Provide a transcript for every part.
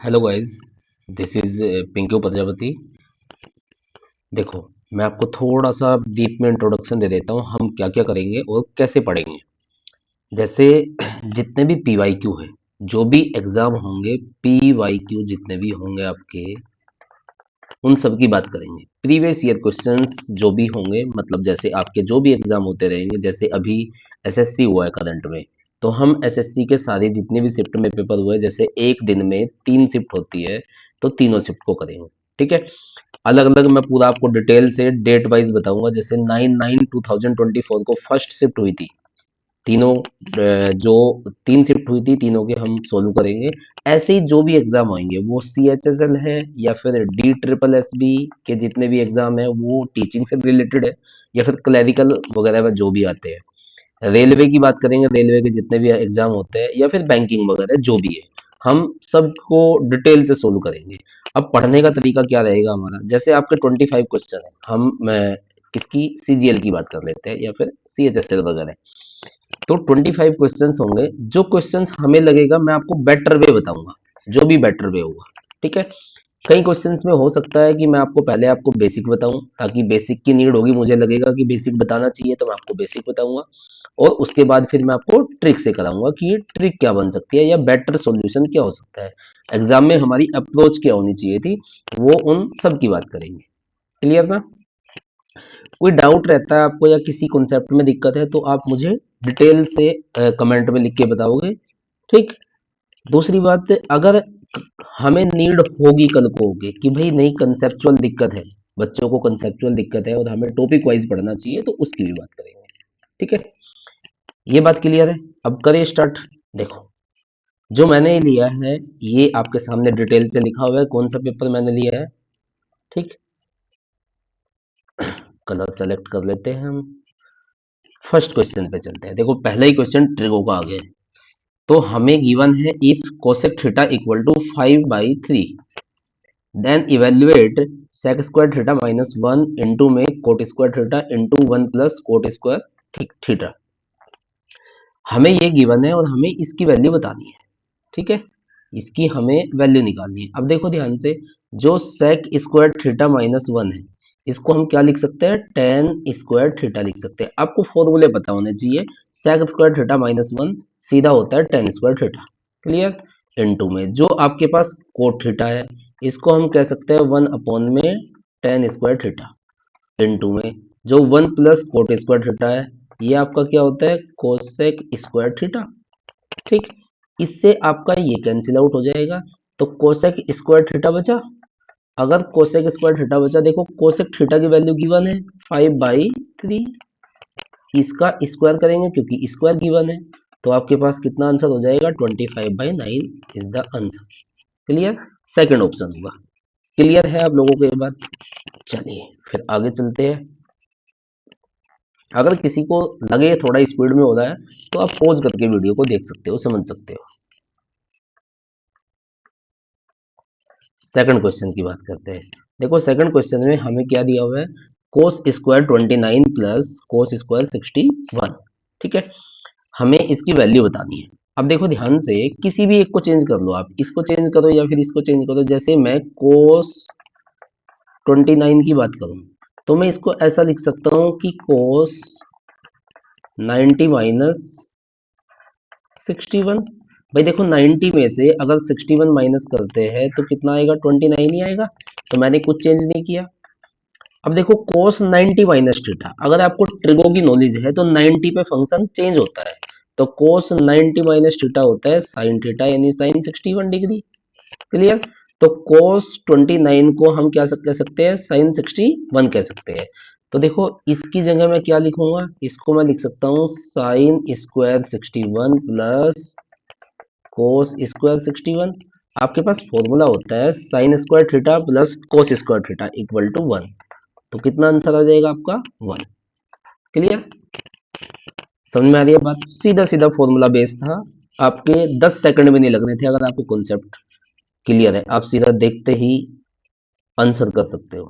Hello guys, this is Pinku Prajapati. देखो, मैं आपको थोड़ा सा डीप में इंट्रोडक्शन दे देता हूँ, हम क्या क्या करेंगे और कैसे पढ़ेंगे। जैसे जितने भी पी वाई क्यू है, जो भी एग्जाम होंगे, पी वाई क्यू जितने भी होंगे आपके, उन सब की बात करेंगे। प्रीवियस ईयर क्वेश्चंस जो भी होंगे, मतलब जैसे आपके जो भी एग्जाम होते रहेंगे, जैसे अभी एसएससी हुआ है करंट में, तो हम एसएससी के सारे जितने भी शिफ्ट में पेपर हुए, जैसे एक दिन में 3 शिफ्ट होती है, तो तीनों शिफ्ट को करेंगे। ठीक है, अलग अलग मैं पूरा आपको डिटेल से डेट वाइज बताऊंगा। जैसे 9/9/2024 को फर्स्ट शिफ्ट हुई थी, तीनों जो 3 शिफ्ट हुई थी, तीनों के हम सोल्व करेंगे। ऐसे ही जो भी एग्जाम आएंगे, वो सी एच एस एल है या फिर डी ट्रिपल एस बी के जितने भी एग्जाम है, वो टीचिंग से रिलेटेड है या फिर क्लैरिकल वगैरह में जो भी आते हैं। रेलवे की बात करेंगे, रेलवे के जितने भी एग्जाम होते हैं या फिर बैंकिंग वगैरह जो भी है, हम सबको डिटेल से सोल्व करेंगे। अब पढ़ने का तरीका क्या रहेगा हमारा, जैसे आपके 25 क्वेश्चन है, इसकी सीजीएल की बात कर लेते हैं या फिर सी एच एस एल वगैरह। तो 25 क्वेश्चंस होंगे। जो क्वेश्चंस हमें लगेगा, मैं आपको बेटर वे बताऊंगा, जो भी बेटर वे होगा। ठीक है, कई क्वेश्चंस में हो सकता है कि मैं आपको बेसिक बताऊं, ताकि बेसिक की नीड होगी, मुझे लगेगा कि बेसिक बताना चाहिए, तो मैं आपको बेसिक बताऊंगा। और उसके बाद फिर मैं आपको ट्रिक से कराऊंगा कि ये ट्रिक क्या बन सकती है या बेटर सॉल्यूशन क्या हो सकता है, एग्जाम में हमारी अप्रोच क्या होनी चाहिए थी, वो उन सब की बात करेंगे। क्लियर ना? कोई डाउट रहता है आपको या किसी कॉन्सेप्ट में दिक्कत है, तो आप मुझे डिटेल से कमेंट में लिख के बताओगे। ठीक। दूसरी बात, अगर हमें नीड होगी कल को होगी कि भाई नहीं, कंसेप्चुअल दिक्कत है, बच्चों को कंसेप्चुअल दिक्कत है और हमें टॉपिक वाइज पढ़ना चाहिए, तो उसकी भी बात करेंगे। ठीक है, ये बात क्लियर है। अब करें स्टार्ट। देखो, जो मैंने लिया है, ये आपके सामने डिटेल से लिखा हुआ है कौन सा पेपर मैंने लिया है। ठीक, कलर सेलेक्ट कर लेते हैं हम। फर्स्ट क्वेश्चन पे चलते हैं। देखो, पहला ही क्वेश्चन ट्रिगो का आ गया है। तो हमें गिवन है, if cosec theta equal to 5/3, then evaluate sec square theta minus 1 into में cot square theta into 1 plus cot square theta. हमें ये गिवन है और हमें इसकी वैल्यू बतानी है। ठीक है, इसकी हमें वैल्यू निकालनी है। अब देखो ध्यान से, जो सेक स्क्वायर थीटा माइनस 1 है, इसको हम क्या लिख सकते हैं, टेन स्क्वायर थीटा लिख सकते हैं। आपको फॉर्मूले पता होने चाहिए। सेक स्क्वायर थीटा माइनस 1 सीधा होता है ten square theta. Clear? Into में जो आपके पास कोट थीटा है, इसको हम कह सकते हैं 1 में टेन स्क्वायर थीटा, इनटू में जो 1 प्लस कोट स्क्वायर थीटा है, ये आपका क्या होता है, कोसेक स्क्वायर थीटा। ठीक, इससे आपका ये कैंसिल आउट हो जाएगा, तो कोसेक स्क्वायर थीटा बचा। अगर कोसेक स्क्वायर थीटा बचा, देखो कोसेक थीटा की वैल्यू गिवन है 5/3, इसका स्क्वायर करेंगे क्योंकि स्क्वायर गिवन है, तो आपके पास कितना आंसर हो जाएगा, 25/9 is the answer. Clear? Second option होगा। क्लियर है आप लोगों को ये बात? चलिए फिर आगे चलते हैं। अगर किसी को लगे थोड़ा स्पीड में हो रहा है, तो आप पॉज करके वीडियो को देख सकते हो, समझ सकते हो। सेकंड क्वेश्चन की बात करते हैं। देखो, सेकंड क्वेश्चन में हमें क्या दिया हुआ है, cos square 29 plus cos square 61। ठीक है, हमें इसकी वैल्यू बतानी है। अब देखो ध्यान से, किसी भी एक को चेंज कर लो, आप इसको चेंज करो या फिर इसको चेंज करो। जैसे मैं कोस 29 की बात करूं, तो मैं इसको ऐसा लिख सकता हूं कि कोस 90 माइनस 61। भाई देखो, 90 में से अगर 61 माइनस करते हैं तो कितना आएगा, 29 ही आएगा। तो मैंने कुछ चेंज नहीं किया। अब देखो, कोस 90 माइनस थीटा, अगर आपको ट्रिगो की नॉलेज है तो 90 पे फंक्शन चेंज होता है, तो कोस 90 माइनस थीटा होता है साइन थीटा, यानी साइन 61 डिग्री। क्लियर? तो कोस 29 को हम क्या कह सकते हैं, साइन 61 कह सकते हैं। तो देखो, इसकी जगह मैं क्या लिखूंगा, इसको मैं लिख सकता हूँ sine square 61 plus cos square 61। आपके पास फॉर्मूला होता है sine square theta plus cos square theta equal to 1। तो कितना आंसर आ जाएगा आपका, 1। क्लियर? समझ में आ रही है बात? सीधा सीधा फॉर्मूला बेस था, आपके 10 सेकंड भी नहीं लग रहे थे। अगर आपको कॉन्सेप्ट क्लियर है, आप सीधा देखते ही आंसर कर सकते हो।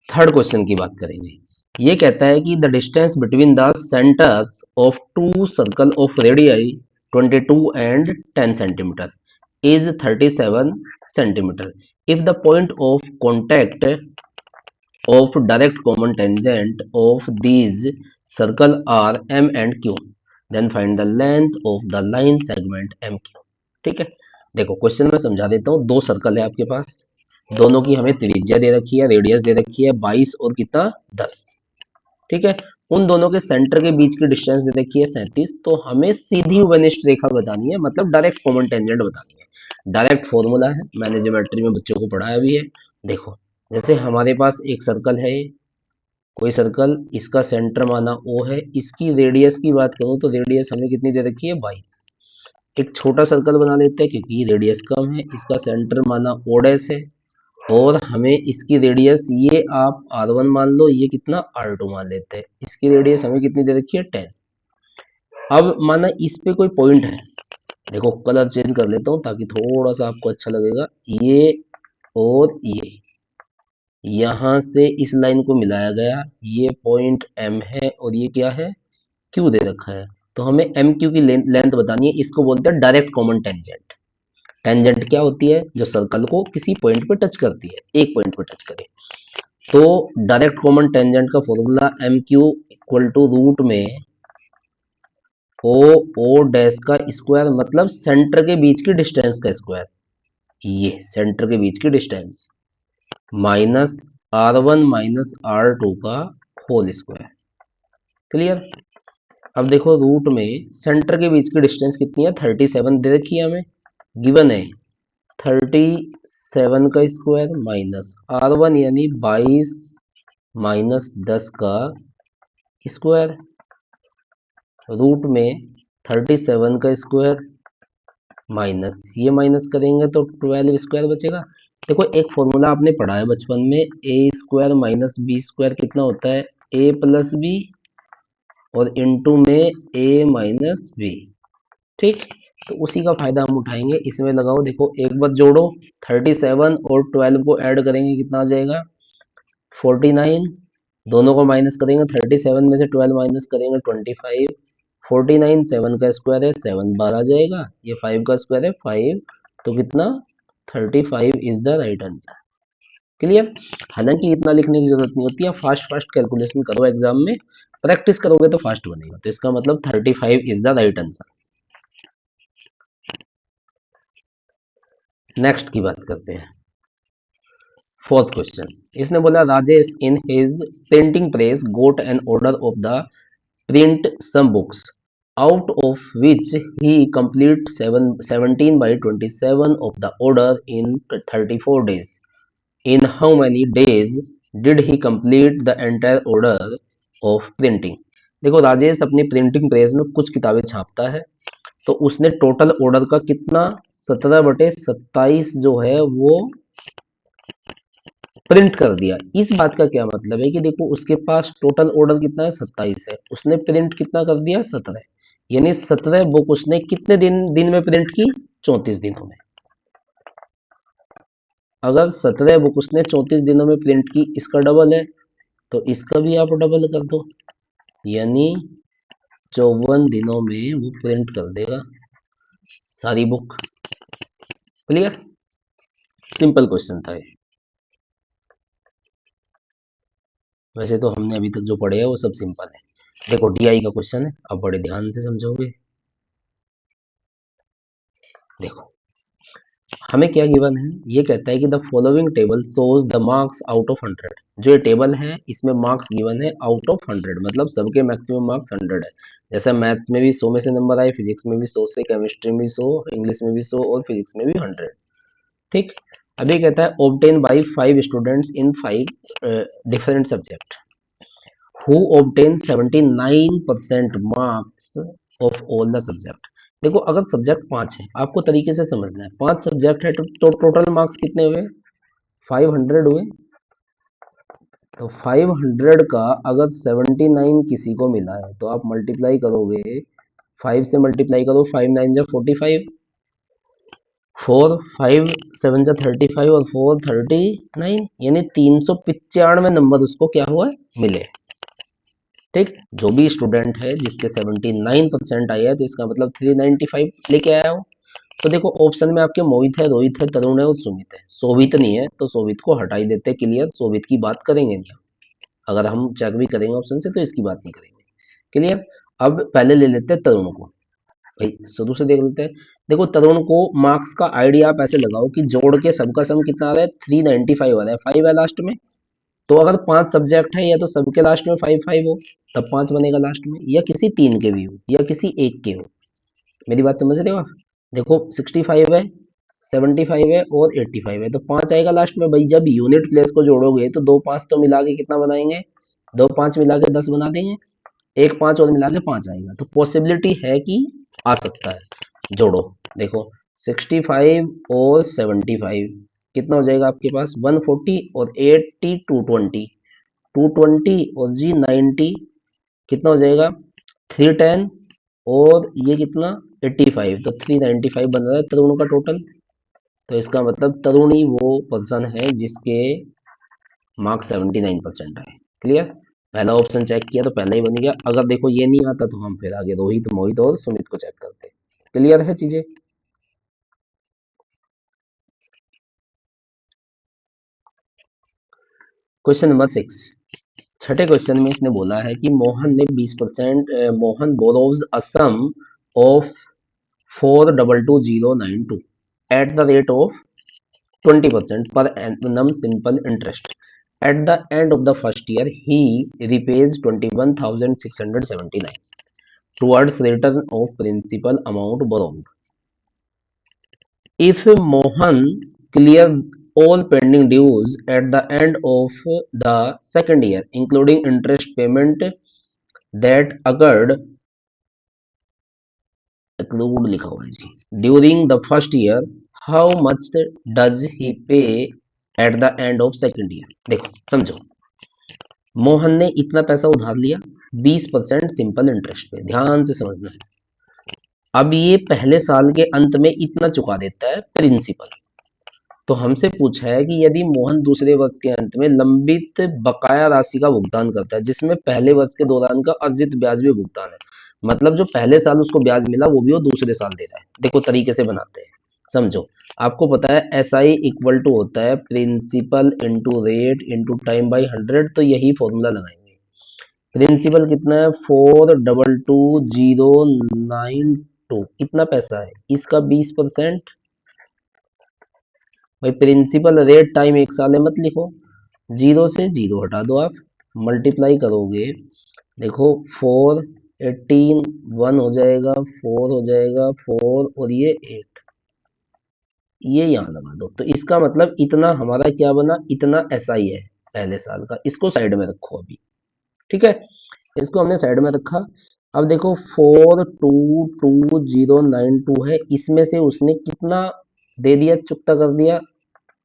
थर्ड क्वेश्चन की बात करेंगे। ये कहता है कि the distance between the centres of two circle of radii 22 and 10 centimeter is 37 centimeter. If the point of contact of direct common tangent of these circle are M and Q, then find the length of the line segment MQ. ठीक है, देखो question में समझा देता हूँ। दो circle है आपके पास, दोनों की हमें त्रिज्या दे रखी है, रेडियस दे रखी है 22 और कितना 10। ठीक है, उन दोनों के सेंटर के बीच की डिस्टेंस दे रखी है 37। तो हमें सीधी उपनिष्ठ रेखा बतानी है, मतलब डायरेक्ट कॉमन टेंजेंट बतानी है। डायरेक्ट फॉर्मूला है, मैंने ज्योमेट्री में बच्चों को पढ़ाया भी है। देखो जैसे हमारे पास एक सर्कल है, कोई सर्कल, इसका सेंटर माना O है, इसकी रेडियस की बात करूं तो रेडियस हमें कितनी दे रखी है 22। एक छोटा सर्कल बना लेते हैं क्योंकि रेडियस कम है, इसका सेंटर माना O डैश है और हमें इसकी रेडियस, ये आप R1 मान लो, ये कितना R2 मान लेते हैं। इसकी रेडियस हमें कितनी दे रखी है 10। अब माना इस पे कोई पॉइंट है, देखो कलर चेंज कर लेता हूँ ताकि थोड़ा सा आपको अच्छा लगेगा। ये और ये यहाँ से इस लाइन को मिलाया गया, ये पॉइंट M है और ये क्या है Q दे रखा है। तो हमें MQ की लेंथ बतानी है, इसको बोलते हैं डायरेक्ट कॉमन टेंजेंट। टेंजेंट क्या होती है? जो सर्कल को किसी पॉइंट पे टच करती है, एक पॉइंट पे टच करे। तो डायरेक्ट कॉमन टेंजेंट का formula MQ equal to root में ओ डैश का स्क्वायर, मतलब सेंटर के बीच की डिस्टेंस का स्क्वायर, ये सेंटर के बीच की distance, minus R1 minus R2 का होल स्क्वायर। क्लियर? अब देखो रूट में सेंटर के बीच की डिस्टेंस कितनी है 37 दे रखी है, हमें गिवन है 37 का स्क्वायर माइनस R1 यानी 22 माइनस 10 का स्क्वायर, रूट में 37 का स्क्वायर माइनस, ये माइनस करेंगे तो 12 स्क्वायर बचेगा। देखो एक फॉर्मूला आपने पढ़ा है बचपन में, ए स्क्वायर माइनस बी स्क्वायर कितना होता है ए प्लस बी और इनटू में ए माइनस बी। ठीक, तो उसी का फायदा हम उठाएंगे, इसमें लगाओ। देखो एक बार जोड़ो, 37 और 12 को ऐड करेंगे कितना आ जाएगा 49, दोनों को माइनस करेंगे, 37 में से 12 माइनस करेंगे 25, 49 7 का स्क्वायर है 7 बार आ जाएगा, ये 5 का स्क्वायर है 5, तो कितना 35 is the right answer. Clear? हालांकि इतना लिखने की जरूरत नहीं होती है, फास्ट फास्ट कैलकुलेशन करो, एग्जाम में प्रैक्टिस करोगे तो फास्ट बनेगा। तो इसका मतलब 35 is the right answer. Next की बात करते हैं, फोर्थ क्वेश्चन। इसने बोला Rajesh in his printing press got an order of the print some books out of which he complete 17 by 27 of the order in 34 days. In how many days did he complete the entire order of printing? देखो राजेश अपनी printing press में कुछ किताबें छापता है, तो उसने total order का कितना 17/27 जो है वो प्रिंट कर दिया। इस बात का क्या मतलब है कि देखो उसके पास टोटल ऑर्डर कितना है 27 है, उसने प्रिंट कितना कर दिया 17, यानी 17 बुक उसने कितने दिन में प्रिंट की 34 दिनों में। अगर 17 बुक उसने 34 दिनों में प्रिंट की, इसका डबल है तो इसका भी आप डबल कर दो, यानी 54 दिनों में वो प्रिंट कर देगा सारी बुक। क्लियर? सिंपल क्वेश्चन था ये। वैसे तो हमने अभी तक जो पढ़े हैं वो सब सिंपल है। देखो डीआई का क्वेश्चन है, अब बड़े ध्यान से समझोगे। देखो हमें क्या गिवन है, ये कहता है कि the following table shows the marks out of 100। जो ये टेबल है इसमें मार्क्स गिवन है आउट ऑफ 100, मतलब सबके मैक्सिमम मार्क्स 100 है। जैसे मैथ्स में भी 100 में से नंबर आए, फिजिक्स में भी 100 से, केमिस्ट्री में भी 100, इंग्लिश में भी 100 और फिजिक्स में भी 100। ठीक, अभी कहता है obtain by 5 students in 5 different subject who obtain 79% marks of all the subject। देखो अगर सब्जेक्ट 5 है, आपको तरीके से समझना है, 5 सब्जेक्ट है तो टोटल मार्क्स कितने हुए 500 हुए। तो 500 का अगर 79 किसी को मिला है तो आप मल्टीप्लाई करोगे, 5 से मल्टीप्लाई करो, 5 9 जा 45, 4 5 7 जा 35 और 4 39, यानी 395 नंबर उसको क्या हुआ मिले। ठीक, जो भी स्टूडेंट है जिसके 79% आए हैं तो इसका मतलब 395 लेके आया हो। तो देखो ऑप्शन में आपके मोहित है, रोहित है, तरुण है और सुमित है, शोभित नहीं है तो शोभित को हटा ही देते, क्लियर, शोभित की बात करेंगे नहीं। अगर हम चेक भी करेंगे ऑप्शन से तो इसकी बात नहीं करेंगे, क्लियर। अब पहले ले लेते हैं तरुण को, भाई शुरू से देख लेते हैं। देखो तरुण को मार्क्स का आइडिया आप ऐसे लगाओ कि जोड़ के सबका सम कितना आ रहा है, 395 आ रहा है, 5 है लास्ट में। तो अगर 5 सब्जेक्ट है या तो सबके लास्ट में 5 5 हो, तब 5 बनेगा लास्ट में, या किसी 3 के भी हो या किसी एक के हो। मेरी बात समझ रहे हो आप? देखो 65 है, 75 है और 85 है, तो 5 आएगा लास्ट में। भाई जब यूनिट प्लेस को जोड़ोगे तो दो 5 तो मिला के कितना बनाएंगे, दो 5 मिला के 10 बना देंगे, एक 5 और मिला के 5 आएगा, तो पॉसिबिलिटी है कि आ सकता है। जोड़ो, देखो 65 और 75 कितना हो जाएगा आपके पास, 140 और 80 220, 220 और जी 90 कितना हो जाएगा, 310 और ये कितना 85, तो 395 बन रहा है तरुण का टोटल। तो इसका मतलब तरुण ही वो पर्सन है जिसके मार्क्स 79% आए, क्लियर। पहला ऑप्शन चेक किया तो पहला ही बन गया। अगर देखो ये नहीं आता तो हम फिर आगे रोहित, मोहित और सुमित को चेक करते हैं, क्लियर है चीजें। क्वेश्चन नंबर 6, छठे क्वेश्चन में इसने बोला है कि मोहन ने 20%, Mohan borrows a sum of 422,092 at the rate of 20% per annum simple interest. At the end of the first year, he repays 21,679 towards return of principal amount borrowed. If Mohan clear all pending dues at the end of the second year, including interest payment that accrued लिखा हुआ है जी, during the first year, how much does he pay at the end of second year? देखो समझो, मोहन ने इतना पैसा उधार लिया 20% सिंपल इंटरेस्ट पे, ध्यान से समझना है। अब ये पहले साल के अंत में इतना चुका देता है प्रिंसिपल। तो हमसे पूछा है कि यदि मोहन दूसरे वर्ष के अंत में लंबित बकाया राशि का भुगतान करता है, जिसमें पहले वर्ष के दौरान का अर्जित ब्याज भी भुगतान है, मतलब जो पहले साल उसको ब्याज मिला वो भी वो दूसरे साल दे रहा है। देखो तरीके से बनाते हैं, समझो। आपको पता है एस आई इक्वल टू होता है principal into rate into time by 100, तो यही फॉर्मूला लगाएंगे। प्रिंसिपल कितना है, 422,092, कितना पैसा है इसका 20%। भाई प्रिंसिपल रेट टाइम एक साल है मत लिखो, जीरो से जीरो हटा दो आप, मल्टीप्लाई करोगे, देखो 4 18 1 हो जाएगा, 4 हो जाएगा, 4 और ये 8, ये यहाँ लगा दो। तो इसका मतलब इतना हमारा क्या बना, इतना एसआई है पहले साल का, इसको साइड में रखो अभी, ठीक है। इसको हमने साइड में रखा। अब देखो 422,092 है, इसमें से उसने कितना दे दिया, चुकता कर दिया,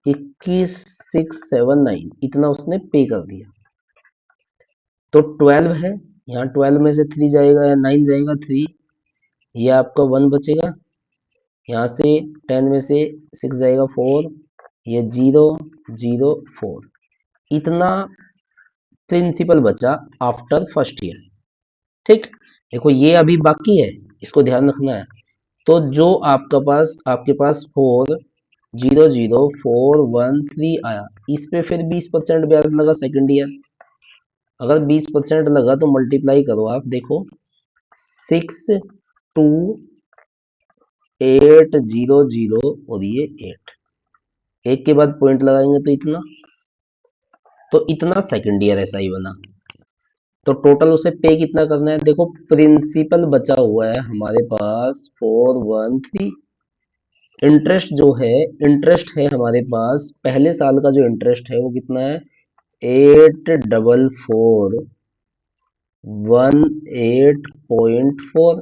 21,679 इतना उसने पे कर दिया। तो 12 है, यहाँ 12 में से 3 जाएगा या 9 जाएगा, 3, ये आपका 1 बचेगा। यहाँ से 10 में से 6 जाएगा 4, ये 0 0 4, इतना प्रिंसिपल बचा आफ्टर फर्स्ट ईयर, ठीक। देखो ये अभी बाकी है, इसको ध्यान रखना है। तो जो आपके पास 4,0,0,413 आया, इस पे फिर 20% ब्याज लगा सेकंड ईयर। अगर 20% लगा तो मल्टीप्लाई करो आप, देखो 62800 और ये 8, एक के बाद पॉइंट लगाएंगे तो इतना, तो इतना सेकंड ईयर ऐसा ही बना। तो टोटल उसे पे कितना करना है, देखो प्रिंसिपल बचा हुआ है हमारे पास 413, इंटरेस्ट जो है, इंटरेस्ट है हमारे पास पहले साल का जो इंटरेस्ट है वो कितना है, 844,108.4,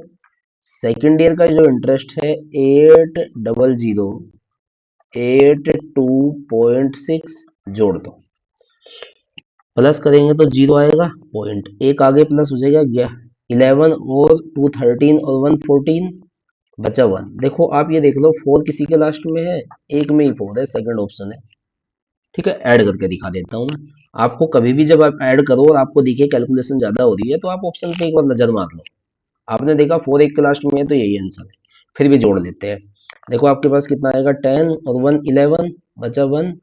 सेकेंड ईयर का जो इंटरेस्ट है 800,82.6, जोड़ दो, प्लस करेंगे तो जीरो आएगा, पॉइंट एक आगे प्लस हो जाएगा, 11 और 2 13 और 1 14, बचा 1। देखो आप ये देख लो 4 किसी के लास्ट में है, एक में ही 4 है, सेकंड ऑप्शन है, ठीक है, ऐड करके दिखा देता हूँ मैं आपको। कभी भी जब आप ऐड करो और आपको दिखे कैलकुलेशन ज्यादा हो रही है तो आप ऑप्शन पे एक बार नजर मार लो। आपने देखा 4 1 के लास्ट में है तो यही आंसर है। फिर भी जोड़ लेते हैं। देखो आपके पास कितना आएगा, 10 और 1 11, बचा 1,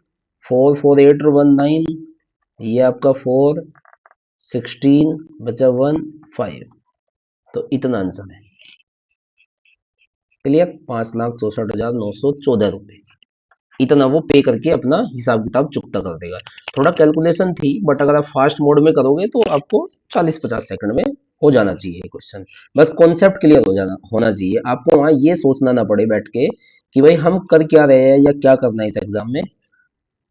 4 4 8 और 1 9, ये आपका 4 16, बचा 1 5। तो इतना आंसर है। क्लियर, 5,64,914 रुपए इतना वो पे करके अपना हिसाब किताब चुकता कर देगा। थोड़ा कैलकुलेशन थी, बट अगर आप फास्ट मोड में करोगे तो आपको 40 50 सेकंड में हो जाना चाहिए क्वेश्चन। बस कॉन्सेप्ट क्लियर हो जाना होना चाहिए आपको, वहां ये सोचना ना पड़े बैठ के कि भाई हम कर क्या रहे हैं या क्या करना है इस एग्जाम में।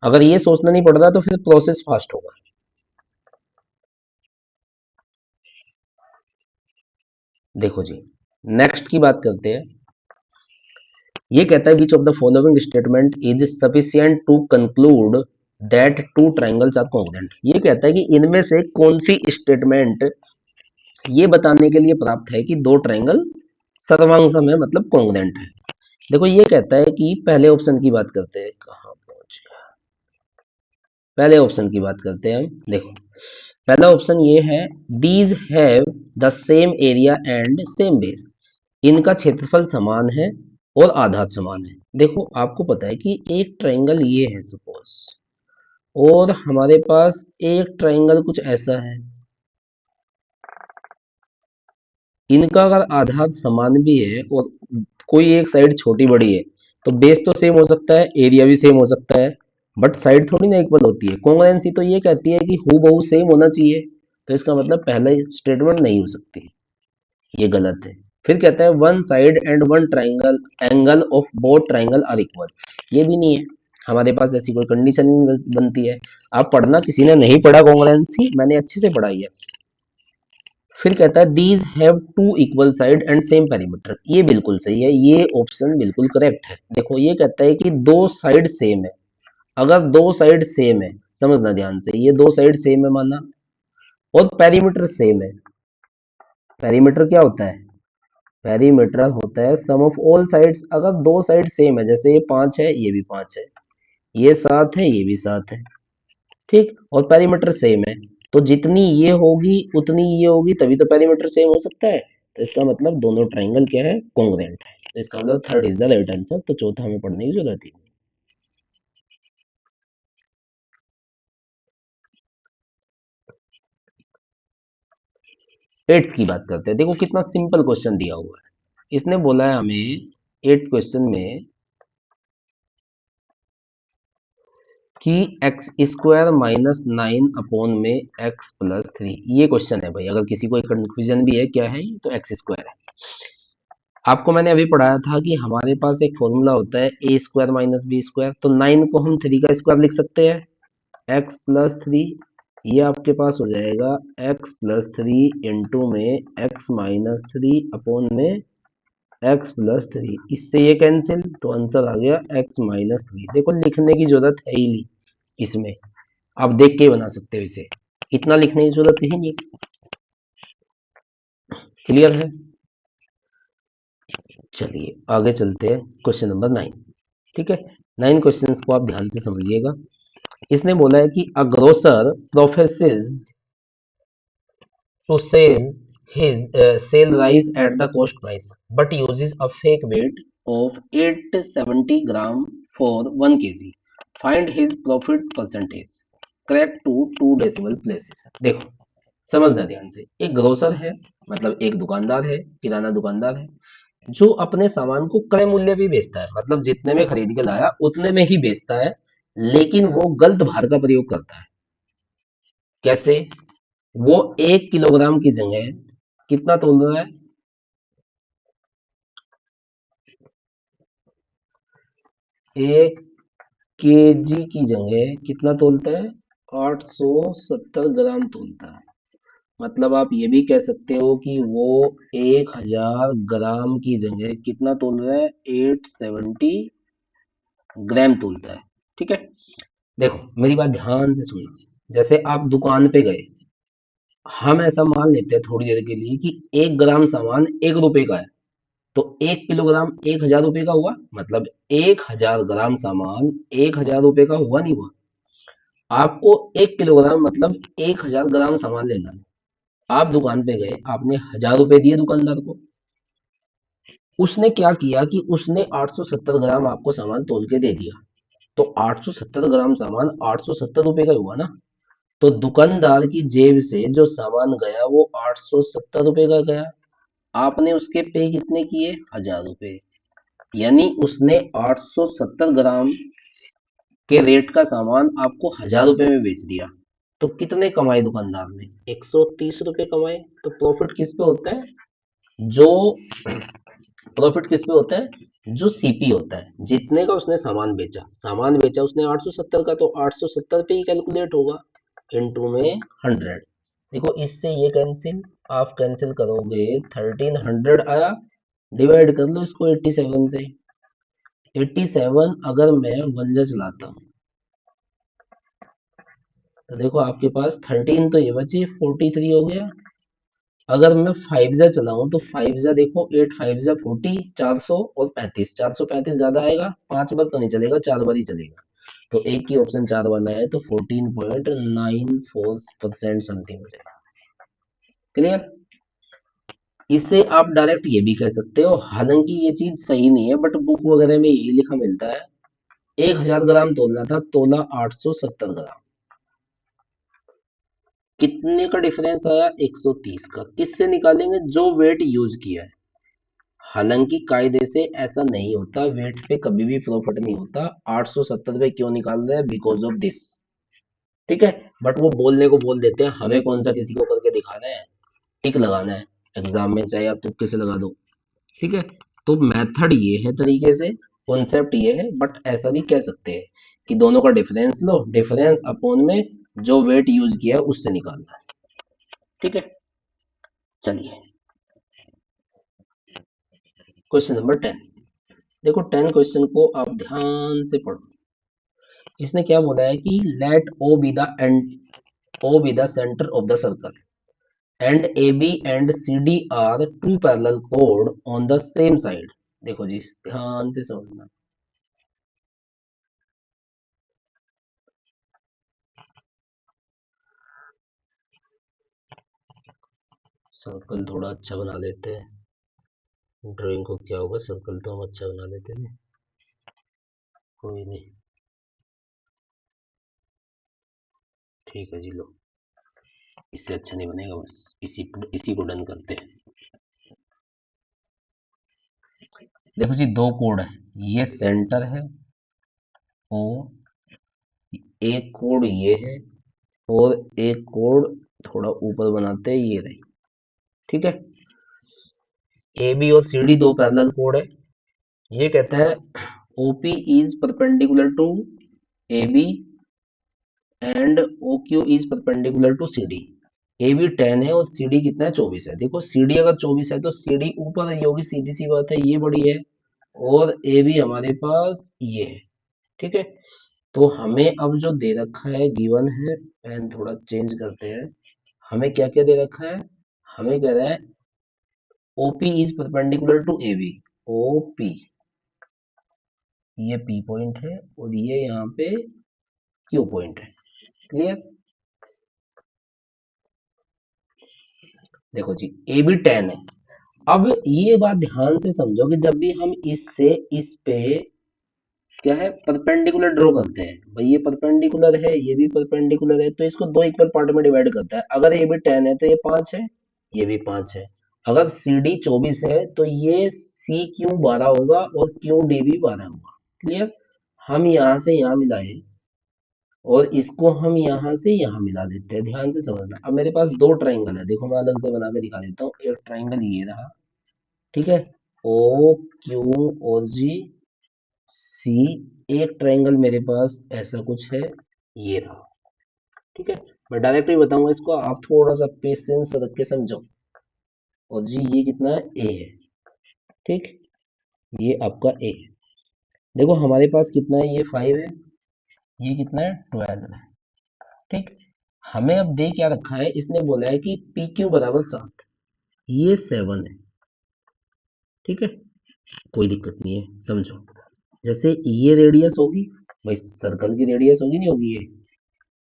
अगर ये सोचना नहीं पड़ रहा तो फिर प्रोसेस फास्ट होगा। देखो जी, नेक्स्ट की बात करते हैं। ये कहता है which of the following statement is sufficient to conclude that two triangles are congruent. ये कहता है कि इनमें से कौन सी स्टेटमेंट ये बताने के लिए प्राप्त है कि दो ट्राइंगल सर्वांगसम है, मतलब कॉन्ग्रुएंट है। देखो ये कहता है कि पहले ऑप्शन की बात करते हैं, कहाँ पहुंच गया, पहले ऑप्शन की बात करते हैं हम। देखो पहला ऑप्शन ये है, these have the same area and same base. इनका क्षेत्रफल समान है और आधार समान है। देखो आपको पता है कि एक ट्रायंगल ये है सपोज, और हमारे पास एक ट्रायंगल कुछ ऐसा है। इनका अगर आधार समान भी है और कोई एक साइड छोटी बड़ी है तो बेस तो सेम हो सकता है, एरिया भी सेम हो सकता है, बट साइड थोड़ी ना इक्वल होती है। कॉन्ग्रुएंसी तो ये कहती है कि हूबहू सेम होना चाहिए। तो इसका मतलब पहला स्टेटमेंट नहीं हो सकती, ये गलत है। फिर कहता है one side and one triangle angle of both triangle are equal. ये भी नहीं है, हमारे पास ऐसी कोई कंडीशन नहीं बनती है। आप पढ़ना, किसी ने नहीं पढ़ा कॉन्ग्रुएंसी, मैंने अच्छे से पढ़ाई है। फिर कहता है these have two equal side and same perimeter. ये बिल्कुल सही है, ये ऑप्शन बिल्कुल करेक्ट है। देखो ये कहता है कि दो साइड सेम है। अगर दो साइड सेम है, समझना ध्यान से, ये दो साइड सेम है माना, और पेरीमीटर सेम है। पेरीमीटर क्या होता है, पेरीमीटर होता है सम ऑफ ऑल साइड्स। अगर दो साइड सेम है, जैसे ये 5 है ये भी 5 है, ये 7 है ये भी 7 है, ठीक, और पेरीमीटर सेम है, तो जितनी ये होगी उतनी ये होगी, तभी तो पेरीमीटर सेम हो सकता है। तो इसका मतलब दोनों ट्राइंगल क्या है, कॉन्ग्रुएंट है। तो इसका मतलब third is the right answer. तो चौथा हमें पढ़ने की जरूरत ही नहीं। एट्थ की बात करते हैं। देखो कितना सिंपल क्वेश्चन दिया हुआ है। इसने बोला है हमें एट्थ क्वेश्चन में कि एक्स स्क्वायर माइनस 9 अपॉन में एक्स प्लस 3। ये क्वेश्चन है भाई, अगर किसी को कंफ्यूजन भी है क्या है ये, तो एक्स स्क्वायर है। आपको मैंने अभी पढ़ाया था कि हमारे पास एक फॉर्मूला होता है ए स्क्वायर माइनस बी स्क्वायर। तो 9 को हम 3 का स्क्वायर लिख सकते हैं, एक्स प्लस 3। ये आपके पास हो जाएगा एक्स प्लस 3 इंटू में एक्स माइनस 3 अपॉन में एक्स प्लस 3। इससे ये कैंसिल, तो आंसर आ गया एक्स माइनस 3। देखो लिखने की जरूरत है ही नहीं इसमें, आप देख के ही बना सकते हो इसे, इतना लिखने की जरूरत ही नहीं। क्लियर है, चलिए आगे चलते हैं क्वेश्चन नंबर 9। ठीक है, 9 क्वेश्चंस को आप ध्यान से समझिएगा। इसने बोला है कि a grocer professes to sell rice at the cost price but uses a fake weight of 870 gram for 1 kg. Find his profit percentage. Correct to 2 decimal places. देखो समझना ध्यान से, एक ग्रोसर है, मतलब एक दुकानदार है, किराना दुकानदार है, जो अपने सामान को क्रय मूल्य भी बेचता है, मतलब जितने में खरीद के लाया उतने में ही बेचता है, लेकिन वो गलत भार का प्रयोग करता है। कैसे, वो 1 किलोग्राम की जगह कितना तोल रहा है, 1 केजी की जगह कितना तोलता है, 870 ग्राम तोलता है। मतलब आप ये भी कह सकते हो कि वो 1000 ग्राम की जगह कितना तोल रहा है, 870 ग्राम तोलता है। ठीक है, देखो मेरी बात ध्यान से सुनना। जैसे आप दुकान पे गए, हम ऐसा मान लेते हैं थोड़ी देर के लिए कि 1 ग्राम सामान 1 रुपए का है, तो 1 किलोग्राम 1000 रुपए का हुआ, मतलब 1000 ग्राम सामान 1000 रुपए का हुआ नहीं हुआ। आपको 1 किलोग्राम मतलब 1000 ग्राम सामान लेना है। आप दुकान पे गए, आपने 1000 रुपए दिए दुकानदार को। उसने क्या किया कि उसने 870 ग्राम आपको सामान तोल के दे दिया। तो 870 ग्राम सामान 870 रुपए का हुआ ना। तो दुकानदार की जेब से जो सामान गया वो 870 रुपए का गया। आपने उसके पे कितने किए? 1000 रुपए। यानी उसने 870 ग्राम के रेट का सामान आपको 1000 रुपए में बेच दिया। तो कितने कमाए दुकानदार ने? 130 रुपए कमाए। तो प्रॉफिट किस पे होता है? जो प्रॉफिट किस पे होता है? जो सीपी होता है, जितने का उसने सामान बेचा उसने 870 का, तो 870 पे ही कैलकुलेट होगा इनटू में 100। देखो इससे ये कैंसिल, आप कैंसिल करोगे 1300 आया। डिवाइड कर लो इसको 87 से। 87 अगर मैं वन जा चलाता हूँ तो देखो आपके पास 13 तो ये बची, 43 हो गया। अगर मैं 5 जा चलाऊं तो 5 जा देखो, 8 5 जा 40, 400 और 35, 435 ज्यादा आएगा, 5 बार तो नहीं चलेगा, 4 बार ही चलेगा। तो एक ही ऑप्शन 4 वाला है, तो 14.94% समथिंग हो जाएगा। क्लियर? इससे आप डायरेक्ट ये भी कह सकते हो, हालांकि ये चीज सही नहीं है बट बुक वगैरह में ये लिखा मिलता है। 1000 ग्राम तोलना था, तोला 870 ग्राम। कितने का डिफरेंस आया? 130 का। किससे निकालेंगे? जो वेट यूज किया है। हालांकि कायदे से ऐसा नहीं होता, वेट पे कभी भी प्रॉफिट नहीं होता। 870 पे क्यों निकाल रहे हैं? Because of this. ठीक है। बट वो बोलने को बोल देते हैं, हमें कौन सा किसी को करके दिखाना है, टिक लगाना है एग्जाम में, चाहे आप तुक्के से लगा दो। ठीक है। तो मेथड ये है तरीके से, कॉन्सेप्ट ये है, बट ऐसा भी कह सकते हैं कि दोनों का डिफरेंस लो, डिफरेंस अपॉन में जो वेट यूज किया है उससे निकालना है। ठीक है। चलिए, क्वेश्चन नंबर 10। देखो 10 क्वेश्चन को आप ध्यान से पढ़ो। इसने क्या बोला है कि let O be the end, O be the centre of the circle and A B and C D are two parallel कोड ऑन द सेम साइड। देखो जी, ध्यान से समझना। सर्कल थोड़ा अच्छा बना लेते हैं। ड्राइंग को क्या होगा, सर्कल तो हम अच्छा बना लेते हैं। कोई नहीं, ठीक है जी, लो। इससे अच्छा नहीं बनेगा, बस इसी इसी को डन करते हैं। देखो जी, दो कोड है, ये सेंटर है ओ, एक कोड ये है, और एक कोड थोड़ा ऊपर बनाते हैं, ये रही। ठीक है। ए बी और सी डी दो पैरेलल कोड है। ये कहता है OP is perpendicular to AB and OQ is perpendicular to CD। AB 10 है और CD कितना है? 24 है। देखो CD अगर 24 है तो CD ऊपर रही होगी, सीधी सी बात है, ये बड़ी है। और AB हमारे पास ये है। ठीक है। तो हमें अब जो दे रखा है, गिवन है, पेन थोड़ा चेंज करते हैं। हमें क्या क्या दे रखा है? हमें कह रहा है OP is perpendicular to AB। OP, ये P पॉइंट है और ये यहाँ पे Q पॉइंट है। क्लियर? देखो जी, AB 10 है। अब ये बात ध्यान से समझो कि जब भी हम इससे इस पे क्या है, परपेंडिकुलर ड्रॉ करते हैं, भाई ये परपेंडिकुलर है, ये भी परपेंडिकुलर है, तो इसको दो इक्वल पार्ट में डिवाइड करता है। अगर ये भी 10 है तो ये 5 है, ये भी 5 है। अगर CD 24 है तो ये CQ 12 होगा और QD भी 12 होगा। क्लियर? हम यहाँ से यहाँ मिलाए और इसको हम यहाँ से यहाँ मिला देते हैं। ध्यान से समझना। अब मेरे पास दो ट्राइंगल है, देखो मैं अलग से बना के दिखा देता हूँ। एक ट्राइंगल ये रहा, ठीक है, OQ और GC। एक ट्राइंगल मेरे पास ऐसा कुछ है, ये रहा। ठीक है। मैं डायरेक्ट ही बताऊंगा इसको, आप थोड़ा सा पेशेंस रख के समझो। और जी ये कितना है? A है। ठीक, ये आपका A है। देखो हमारे पास कितना है? ये 5 है, ये कितना है? 12 है। ठीक। हमें अब दे क्या रखा है? इसने बोला है कि PQ बराबर 7, ये 7 है। ठीक है। कोई दिक्कत नहीं है, समझो। जैसे ये रेडियस होगी, भाई सर्कल की रेडियस होगी नहीं होगी ये,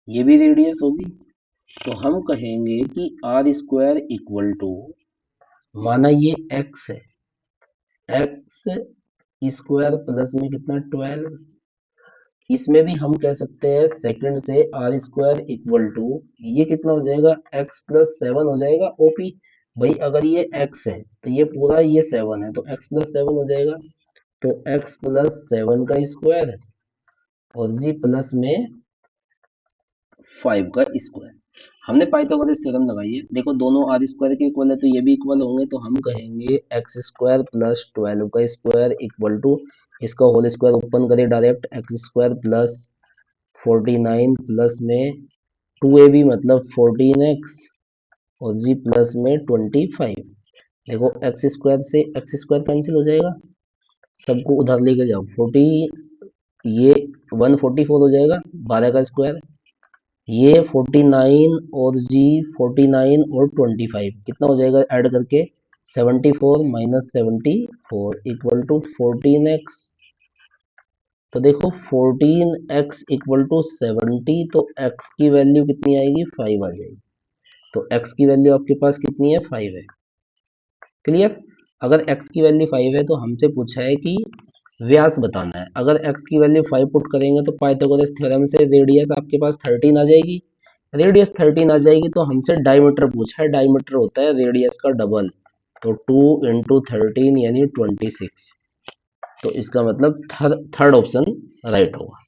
ये भी रेडियस होगी। तो हम कहेंगे कि आर स्क्वायर इक्वल टू, माना ये एक्स है, एक्स स्क्वायर प्लस में कितना 12, इसमें भी हम कह सकते हैं सेकंड से आर स्क्वायर इक्वल टू, ये कितना हो जाएगा एक्स प्लस 7 हो जाएगा ओपी। भाई अगर ये एक्स है तो ये पूरा ये 7 है, तो एक्स प्लस 7 हो जाएगा। तो एक्स प्लस 7 का स्क्वायर और जी प्लस में 5 का स्क्वायर। हमने पाइथागोरस थ्योरम लगाई है, देखो दोनों आर स्क्वायर के इक्वल है तो ये भी इक्वल होंगे, तो हम कहेंगे एक्स स्क्वायर प्लस 12 का स्क्वायर इक्वल टू, इसका होल स्क्वायर ओपन करें direct, x square plus 49 plus में 2ab मतलब 14x और जी प्लस में 25। देखो एक्स स्क्वायर से एक्स स्क्वायर कैंसिल हो जाएगा, सबको उधर लेके जाओ 40, ये 144 हो जाएगा 12 का स्क्वायर, ये 49 और जी 49 और 25 कितना हो जाएगा ऐड करके 74 माइनस 74 इक्वल टू 14x। तो देखो 14x इक्वल टू 70, तो x की वैल्यू कितनी आएगी 5 आ जाएगी। तो x की वैल्यू आपके पास कितनी है 5 है। क्लियर। अगर x की वैल्यू 5 है तो हमसे पूछा है कि व्यास बताना है। अगर x की वैल्यू 5 पुट करेंगे तो पाइथागोरस थ्योरम से रेडियस आपके पास 13 आ जाएगी। रेडियस 13 आ जाएगी तो हमसे डायमीटर पूछा है, डायमीटर होता है रेडियस का डबल, तो 2 इंटू 13 यानी 26। तो इसका मतलब थर्ड ऑप्शन राइट होगा।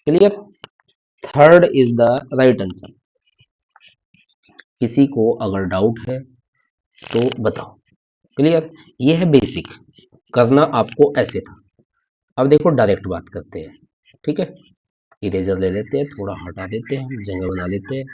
Clear. Third is the right answer. किसी को अगर डाउट है तो बताओ। क्लियर। ये है बेसिक, करना आपको ऐसे था। अब देखो डायरेक्ट बात करते हैं। ठीक है, इरेजर ले लेते हैं, थोड़ा हटा देते हैं, हम जगह बना लेते हैं।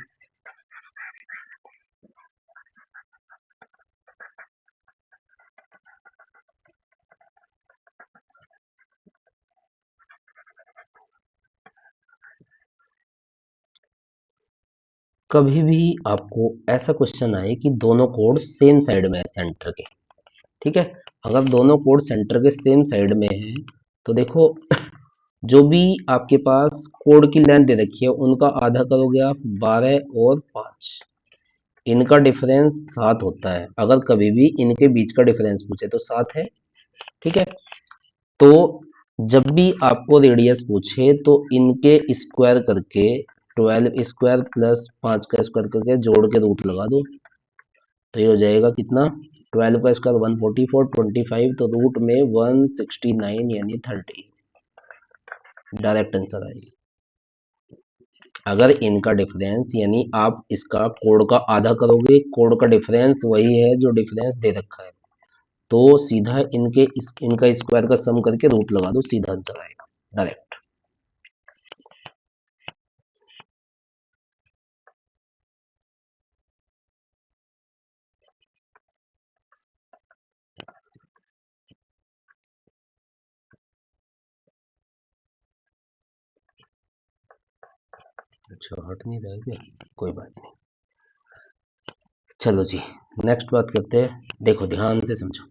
कभी भी आपको ऐसा क्वेश्चन आए कि दोनों कोड सेम साइड में है सेंटर के, ठीक है, अगर दोनों कोड सेंटर के सेम साइड में है तो देखो जो भी आपके पास कोड की लेंथ दे रखी है उनका आधा करोगे आप 12 और 5, इनका डिफरेंस 7 होता है। अगर कभी भी इनके बीच का डिफरेंस पूछे तो 7 है। ठीक है, तो जब भी आपको रेडियस पूछे तो इनके स्क्वायर करके 12 स्क्वायर प्लस 5 का स्क्वायर करके जोड़ के रूट लगा दो, तो ये हो जाएगा कितना 12 का स्क्वायर 144, 25 तो रूट में 169 यानी 30, डायरेक्ट आंसर आएगा। अगर इनका डिफरेंस यानी आप इसका कोड का आधा करोगे, कोड का डिफरेंस वही है जो डिफरेंस दे रखा है, तो सीधा इनका स्क्वायर का सम करके रूट लगा दो, सीधा आंसर आएगा डायरेक्ट। अच्छा हट नहीं रहा है क्या, कोई बात नहीं। चलो जी, नेक्स्ट बात करते हैं। देखो ध्यान से समझो,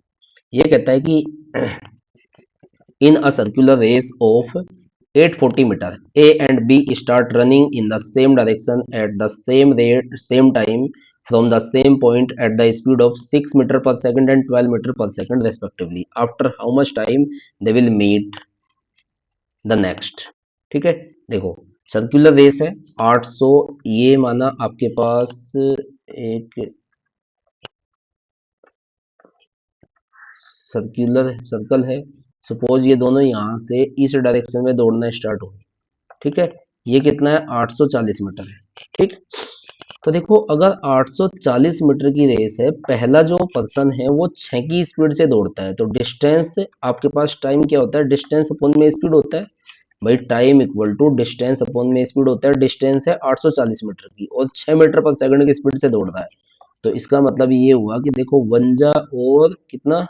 ये कहता है कि in a circular race of 840 meter, A and B start running in the same direction at the same rate, same time, from the same point at the speed of 6 meter per second and 12 meter per second respectively. After how much time they will meet the next? ठीक है, देखो circular race है 800, ये माना आपके पास एक circle है, suppose ये दोनों यहाँ से इस डायरेक्शन में दौड़ना स्टार्ट हो, ठीक है, ये कितना है 840 मीटर है। ठीक, तो देखो अगर 840 मीटर की रेस है, पहला जो पर्सन है वो 6 की स्पीड से दौड़ता है, तो डिस्टेंस आपके पास टाइम क्या होता है, डिस्टेंस अपॉन में स्पीड होता है। भाई time equal to distance upon में स्पीड होता है, डिस्टेंस है 840 मीटर की और 6 मीटर पर सेकंड की स्पीड से दौड़ रहा है, तो इसका मतलब ये हुआ कि देखो वन जा और कितना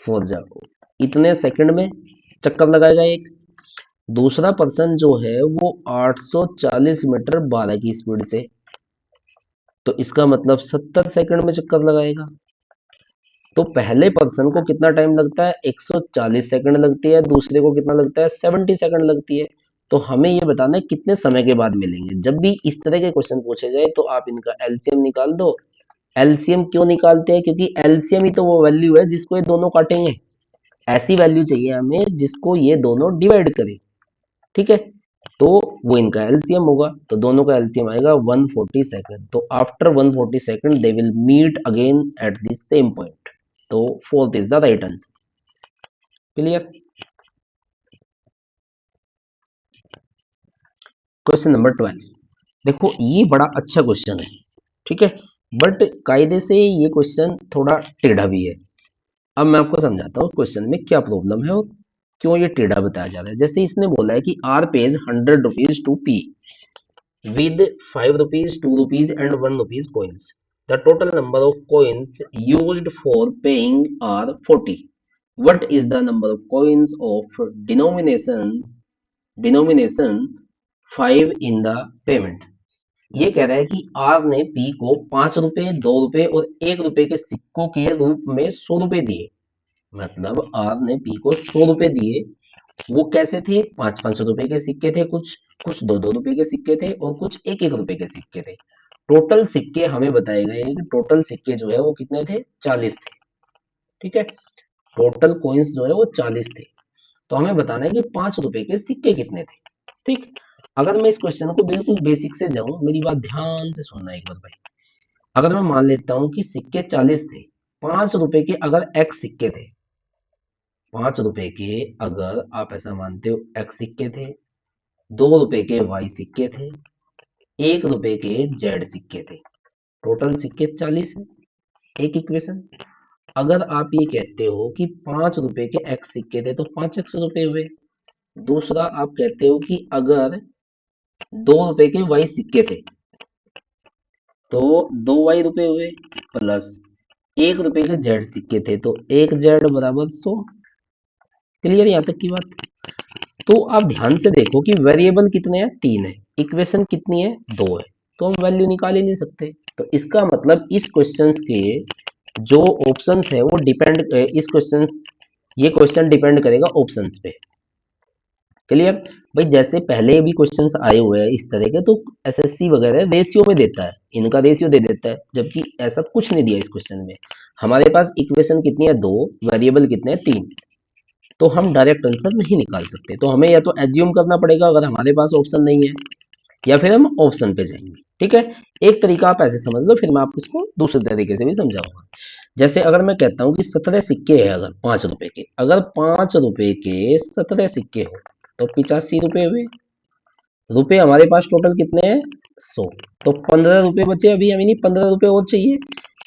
4 जा, इतने सेकंड में चक्कर लगाएगा एक। दूसरा पर्सन जो है वो 840 मीटर 12 की स्पीड से, तो इसका मतलब 70 सेकंड में चक्कर लगाएगा। तो पहले पर्सन को कितना टाइम लगता है 140 सेकंड लगती है, दूसरे को कितना लगता है 70 सेकंड लगती है। तो हमें ये बताना है कितने समय के बाद मिलेंगे। जब भी इस तरह के क्वेश्चन पूछे जाए तो आप इनका एलसीएम निकाल दो। एलसीएम क्यों निकालते हैं? क्योंकि एलसीएम ही तो वो वैल्यू है जिसको ये दोनों काटेंगे। ऐसी वैल्यू चाहिए हमें जिसको ये दोनों डिवाइड करे। ठीक है, तो वो इनका एलसीएम होगा, तो दोनों का एलसीएम आएगा 142 तो after 142 they will meet again at the same point. तो fourth is the right answer. Clear? Question number 12। देखो ये बड़ा अच्छा क्वेश्चन है, ठीक है, बट कायदे से ये क्वेश्चन थोड़ा टेढ़ा भी है। अब मैं आपको समझाता हूँ क्वेश्चन में क्या प्रॉब्लम है और क्यों ये टेढ़ा बताया जा रहा है। जैसे इसने बोला है कि R pays 100 rupees to P with 5 rupees, 2 rupees and 1 rupees coins. The total number of coins used for paying are 40. What is the number of coins of denomination 5 in the payment? ये कह रहा है कि are ने P को 5 रुपए, 2 रुपए और 1 रुपए के सिक्कों के रूप में 100 रुपए दिए। मतलब आर ने पी को 100 रुपए दिए। वो कैसे थे? 5-5 रुपए के सिक्के थे, कुछ कुछ 2-2 रुपए के सिक्के थे और कुछ 1-1 रुपए के सिक्के थे। टोटल सिक्के हमें बताए गए हैं कि टोटल सिक्के जो है वो कितने थे? 40 थे। ठीक है, टोटल कॉइन्स जो है वो 40 थे। तो हमें बताना है कि 5 रुपए के सिक्के कितने थे। ठीक, अगर मैं इस क्वेश्चन को बिल्कुल बेसिक से जाऊं, मेरी बात ध्यान से सुनना एक बार भाई। अगर मैं मान लेता हूं कि सिक्के 40 थे, 5 रुपए के अगर एक्स सिक्के थे, 5 रुपए के अगर आप ऐसा मानते हो एक्स सिक्के थे, 2 रुपए के वाई सिक्के थे, 1 रुपए के जेड सिक्के थे, टोटल सिक्के 40 है। एक इक्वेशन। अगर आप ये कहते हो कि 5 रुपए के एक्स सिक्के थे तो 5 एक्स रुपए हुए। दूसरा आप कहते हो कि अगर 2 रुपए के वाई सिक्के थे तो 2 वाई रुपए हुए, प्लस 1 रुपए के जेड सिक्के थे तो 1 जेड बराबर 100। क्लियर यहाँ तक की बात? तो आप ध्यान से देखो कि वेरिएबल कितने हैं? 3 है, इक्वेशन कितनी है? 2 है, तो हम वैल्यू निकाल ही नहीं सकते। तो इसका मतलब इस क्वेश्चन के जो ऑप्शंस है वो डिपेंड, इस क्वेश्चन, ये क्वेश्चन डिपेंड करेगा ऑप्शंस पे। क्लियर भाई? जैसे पहले भी क्वेश्चंस आए हुए हैं इस तरह के, तो एसएससी वगैरह रेशियो में देता है, इनका रेशियो दे देता है, जबकि ऐसा कुछ नहीं दिया इस क्वेश्चन में। हमारे पास इक्वेशन कितनी है? 2, वेरिएबल कितने हैं? 3। तो हम डायरेक्ट आंसर नहीं निकाल सकते, तो हमें या तो एज्यूम करना पड़ेगा अगर हमारे पास ऑप्शन नहीं है, या फिर हम ऑप्शन पे जाएंगे। ठीक है, एक तरीका आप ऐसे समझ लो, फिर मैं आपको इसको दूसरे तरीके से भी समझाऊंगा। जैसे अगर मैं कहता हूँ कि 17 सिक्के है, अगर 5 रुपए के, अगर 5 रुपए के 17 सिक्के हो तो 85 रुपए हुए। रुपए हमारे पास टोटल कितने हैं? 100। तो 15 रुपए बचे अभी, हमें नहीं 15 रुपए और चाहिए।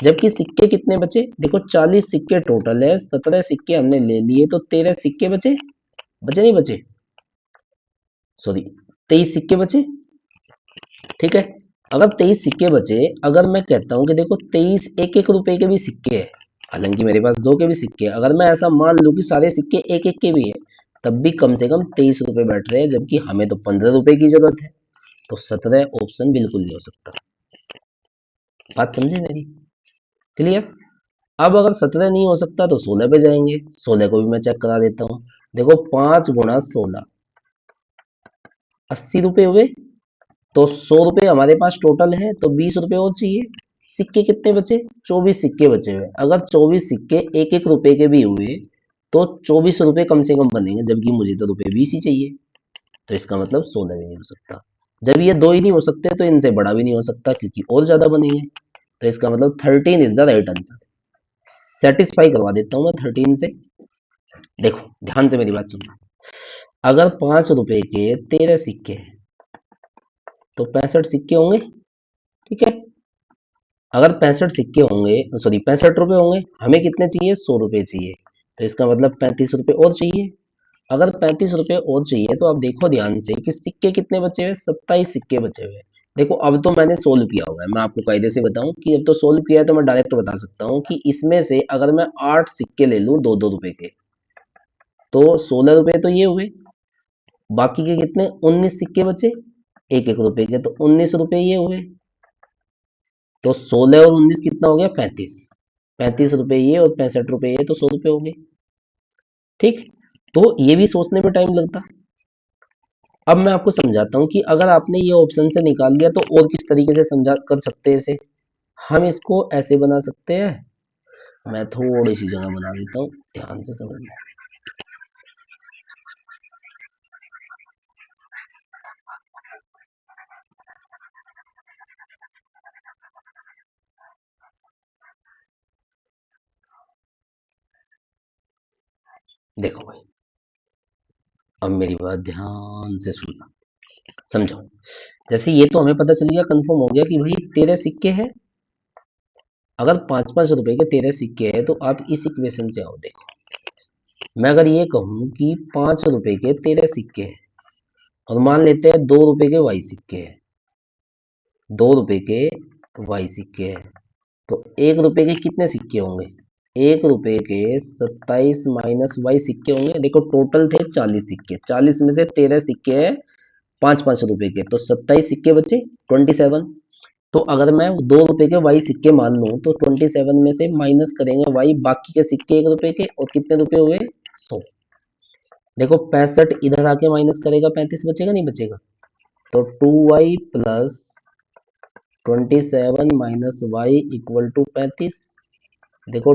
जबकि सिक्के कितने बचे? देखो 40 सिक्के टोटल है, 17 सिक्के हमने ले लिए तो 13 सिक्के बचे। बचे नहीं बचे? सॉरी, 23 सिक्के बचे। ठीक है, अगर 23 सिक्के बचे, अगर मैं कहता हूं कि देखो 23 1-1 रुपए के भी सिक्के हैं, हालांकि मेरे पास 2 के भी सिक्के हैं, अगर मैं ऐसा मान लूं कि सारे सिक्के 1-1 के भी है, तब भी कम से कम 23 रुपए बैठ रहे हैं, जबकि हमें तो 15 रुपए की जरूरत है। तो 17 ऑप्शन बिल्कुल नहीं हो सकता। बात समझे मेरी? क्लियर? अब अगर 17 नहीं हो सकता तो 16 पे जाएंगे। 16 को भी मैं चेक करा देता हूँ। देखो 5 × 16, 80 रुपए हुए। तो 100 रुपए हमारे पास टोटल है, तो 20 रुपए और चाहिए। सिक्के कितने बचे? 24 सिक्के बचे हुए। अगर 24 सिक्के 1-1 रुपए के भी हुए तो 24 रुपए कम से कम बनेंगे, जबकि मुझे तो रुपए 20 ही चाहिए। तो इसका मतलब 16 भी नहीं हो सकता। जब ये दो ही नहीं हो सकते तो इनसे बड़ा भी नहीं हो सकता, क्योंकि और ज्यादा बनेंगे। तो इसका मतलब 13 is the right answer. Satisfy करवा देता हूँ मैं 13 से। देखो ध्यान से मेरी बात सुनना। अगर 5 रुपए के 13 सिक्के हैं तो 65 सिक्के होंगे। ठीक है, अगर 65 सिक्के होंगे, सॉरी 65 रुपए होंगे, हमें कितने चाहिए? 100 रुपए चाहिए। तो इसका मतलब 35 रुपए और चाहिए। अगर 35 रुपए और चाहिए तो आप देखो ध्यान से कि सिक्के कितने बचे हुए? 27 सिक्के बचे हुए। देखो अब तो मैंने सोल्व किया हुआ है, मैं आपको कायदे से बताऊं कि अब तो सोल्व किया है, तो मैं डायरेक्ट बता सकता हूँ कि इसमें से अगर मैं 8 सिक्के ले लूं 2-2 रुपए के, तो 16 रुपए तो ये हुए। बाकी के कितने? 19 सिक्के बचे 1-1 रुपए के, तो 19 रुपए ये हुए। तो 16 और 19 कितना हो गया? 35। 35 रुपए ये और 65 रुपए ये, तो 100 रुपए हो गए। ठीक, तो ये भी सोचने में टाइम लगता। अब मैं आपको समझाता हूँ कि अगर आपने ये ऑप्शन से निकाल लिया तो और किस तरीके से समझा कर सकते हैं इसे। हम इसको ऐसे बना सकते हैं, मैं थोड़ी सी जगह बना देता हूँ, ध्यान से समझना। देखो भाई, अब मेरी बात ध्यान से सुनना, समझो। जैसे ये तो हमें पता चल गया, कंफर्म हो गया कि भाई 13 सिक्के हैं। अगर 5-5 रुपए के 13 सिक्के हैं तो आप इस इक्वेशन से आओ, देखो। मैं अगर ये कहूँ कि 5 रुपए के 13 सिक्के हैं, और मान लेते हैं 2 रुपए के वाई सिक्के हैं, 2 रुपए के वाई सिक्के हैं, तो 1 रुपए के कितने सिक्के होंगे? 1 रुपए के 27 माइनस वाई सिक्के होंगे। देखो टोटल थे 40 सिक्के, 40 में से 13 सिक्के हैं 5-5 रुपए के, तो 27 सिक्के बचे 27। तो अगर मैं 2 रुपए के वाई सिक्के मान लूं तो 27 में से माइनस करेंगे वाई, बाकी के सिक्के 1 रुपए के, और कितने रुपए हुए? 100। देखो 65 इधर आके माइनस करेगा, 35 बचेगा नहीं बचेगा? तो 2y plus 27 minus Y equal to 35। देखो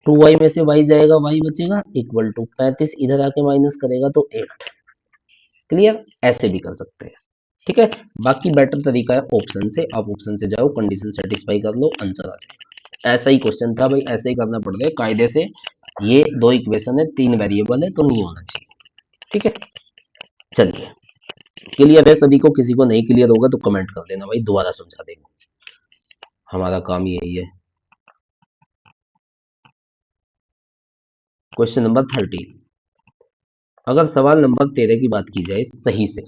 2y में से y जाएगा, y बचेगा इक्वल टू 35, इधर आके माइनस करेगा तो 8। क्लियर? ऐसे भी कर सकते हैं, ठीक है। बाकी बेटर तरीका है ऑप्शन से, आप ऑप्शन से जाओ, कंडीशन सेटिस्फाई कर लो, आंसर आ जाएगा। ऐसा ही क्वेश्चन था भाई, ऐसे ही करना पड़ रहा है कायदे से। ये दो इक्वेशन है, 3 वेरिएबल है, तो नहीं होना चाहिए, ठीक है। चलिए, क्लियर है सभी को? किसी को नहीं क्लियर होगा तो कमेंट कर देना भाई, दोबारा समझा देंगे, हमारा काम यही है। Question number 13। अगर सवाल नंबर 13 की बात की जाए सही से,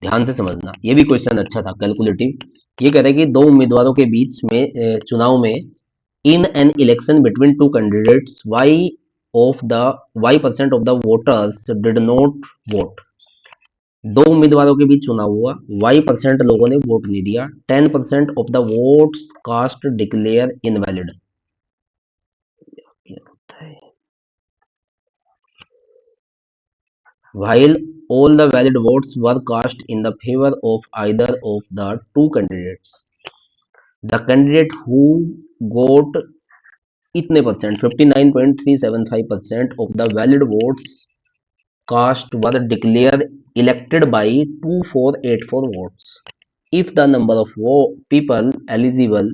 ध्यान से समझना, ये भी क्वेश्चन अच्छा था, कैलकुलेटिव। ये कह रहे हैं कि दो उम्मीदवारों के बीच में चुनाव में, in an election between two candidates, y% of the voters did not vote. दो उम्मीदवारों के बीच चुनाव हुआ, y% लोगों ने वोट नहीं दिया, 10% of the votes cast declare invalid. while all the valid votes were cast in the favor of either of the two candidates, the candidate who got इतने percent 59.375% of the valid votes cast were declared elected by 2484 votes. If the number of people eligible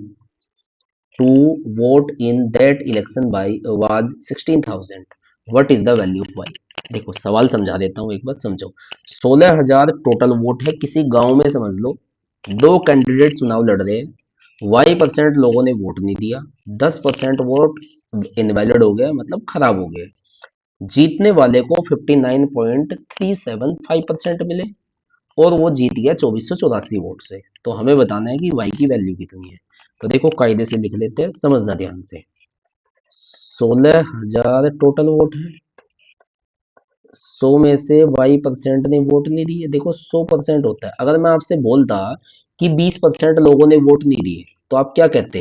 to vote in that election by was 16,000, what is the value of y? देखो सवाल समझा देता हूँ, एक बार समझो। 16,000 total vote है किसी गांव में, समझ लो। दो कैंडिडेट चुनाव लड़ रहे हैं, y% लोगों ने वोट नहीं दिया, 10% वोट इनवैलिड हो गया, मतलब खराब हो गया। जीतने वाले को 59.375% मिले, और वो जीत गया 2484 वोट से। तो हमें बताना है कि y की वैल्यू कितनी है। तो देखो कायदे से लिख लेते हैं, समझना ध्यान से। 16,000 टोटल वोट है, 100 में से y% ने वोट नहीं दिए। देखो 100% होता है, अगर मैं आपसे बोलता कि 20% लोगों ने वोट नहीं दिए, तो आप क्या कहते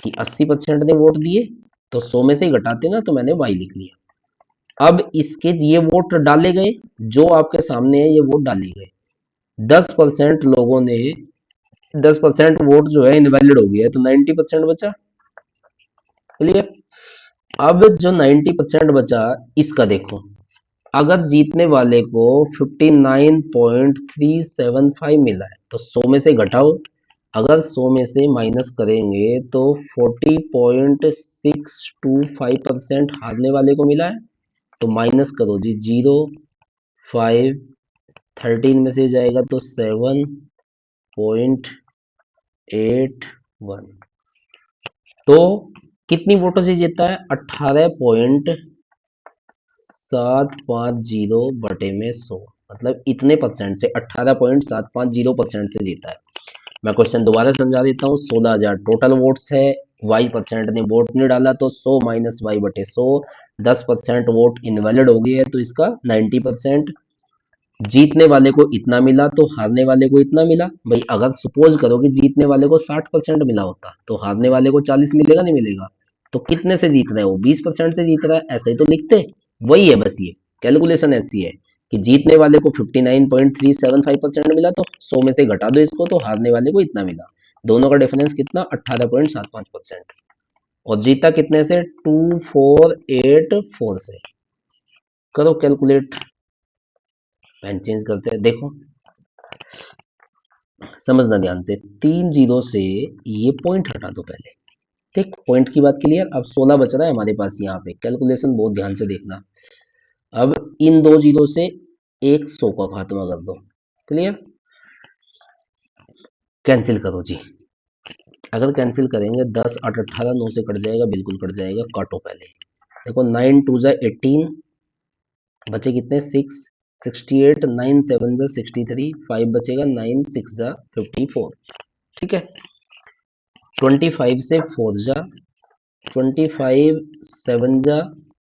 कि 80% ने वोट दिए, तो 100 में से ही घटाते ना, तो मैंने y लिख लिया। अब इसके ये वोट डाले गए, जो आपके सामने है ये वोट डाले गए, 10% लोगों ने, 10% वोट जो है इनवैलिड हो गया है, तो 90% बचा। क्लियर? अब जो 90% बचा, इसका देखो, अगर जीतने वाले को 59.375 मिला है तो 100 में से घटाओ, अगर 100 में से माइनस करेंगे तो 40.625% हारने वाले को मिला है। तो माइनस करो जी, 0, 5, 13 में से जाएगा तो 7.81। तो कितनी वोटों से जीता है? 18.750 मतलब इतने परसेंट से, 18.750% से जीता है। मैं क्वेश्चन दोबारा समझा देता हूँ। 16,000 टोटल वोट्स है, y% ने वोट नहीं डाला, तो 100 माइनस वाई बटे 100, 10% वोट इनवैलिड हो गई है, तो इसका 90%। जीतने वाले को इतना मिला तो हारने वाले को इतना मिला। भाई अगर सपोज करो कि जीतने वाले को 60% मिला होता, तो हारने वाले को 40 मिलेगा नहीं मिलेगा? तो कितने से जीत रहा है वो? 20% से जीत रहा है, ऐसे ही तो लिखते। वही है बस ये। कैलकुलेशन ऐसी है कि जीतने वाले को 59.375% मिला, तो 100 में से घटा दो इसको तो हारने वाले को इतना मिला। दोनों का डिफरेंस कितना, 18.75%। और जीता कितने से, 2484 से। करो कैलकुलेट, पेन चेंज करते हैं। देखो समझना ध्यान से, 3 जीरो से ये पॉइंट हटा दो पहले। ठीक, पॉइंट की बात क्लियर। अब 16 बच रहा है हमारे पास यहाँ पे, कैलकुलेशन बहुत ध्यान से देखना। अब इन दो जीरो से एक 100 का खात्मा कर दो। क्लियर, कैंसिल करो जी। अगर कैंसिल करेंगे 10 8 18 9 से कट जाएगा, बिल्कुल कट जाएगा। काटो पहले। देखो 9 2 जा 18, बचे कितने 6, 68, 9 7 जा 63, 5 बचेगा, 9 6 जा 54। ठीक है, 25 से 4 जा 25, 7 जा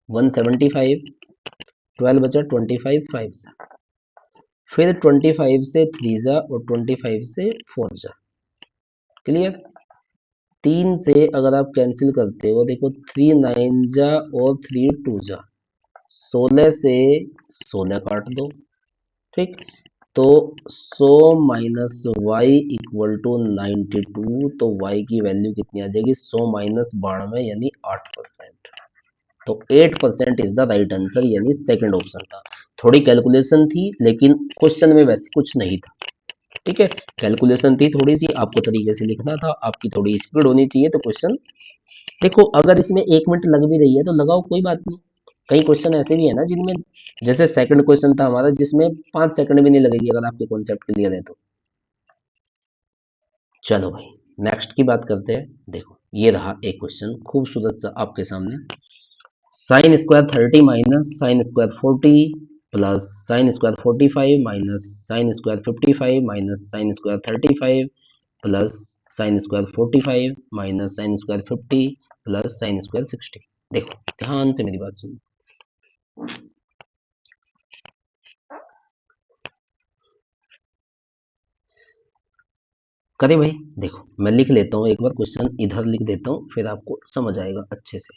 175, 12 बचा, 25 5 जा, फिर 25 से 3 जा और 25 से 4 जा। क्लियर, 3 से अगर आप कैंसिल करते हो, देखो 3 9 जा और 3 2 जा, 16 से 16 काट दो। ठीक, तो 100 माइनस वाई इक्वल टू 92, तो y की वैल्यू कितनी आ जाएगी, 100 माइनस 92 यानी 8%। तो 8% इज द राइट आंसर, यानी सेकंड ऑप्शन था। थोड़ी कैलकुलेशन थी लेकिन क्वेश्चन में वैसे कुछ नहीं था। ठीक है, कैलकुलेशन थी थोड़ी सी, आपको तरीके से लिखना था, आपकी थोड़ी स्पीड होनी चाहिए तो क्वेश्चन। देखो अगर इसमें 1 मिनट लग भी रही है तो लगाओ, कोई बात नहीं। कई क्वेश्चन ऐसे भी है ना जिनमें, जैसे सेकंड क्वेश्चन था हमारा जिसमें 5 सेकंड भी नहीं लगेगी अगर आपके कॉन्सेप्ट क्लियर है तो। चलो भाई, नेक्स्ट की बात करते हैं। देखो ये रहा एक क्वेश्चन खूबसूरत सा आपके सामने। Sine square 30 minus sine square 40 plus sine square 45 minus sine square 55 minus sine square 35 plus sine square 45 minus sine square 50 plus sine square 60। देखो ध्यान से मेरी बात सुनो। करे भाई, देखो मैं लिख लेता हूँ एक बार, क्वेश्चन इधर लिख देता हूँ फिर आपको समझ आएगा अच्छे से।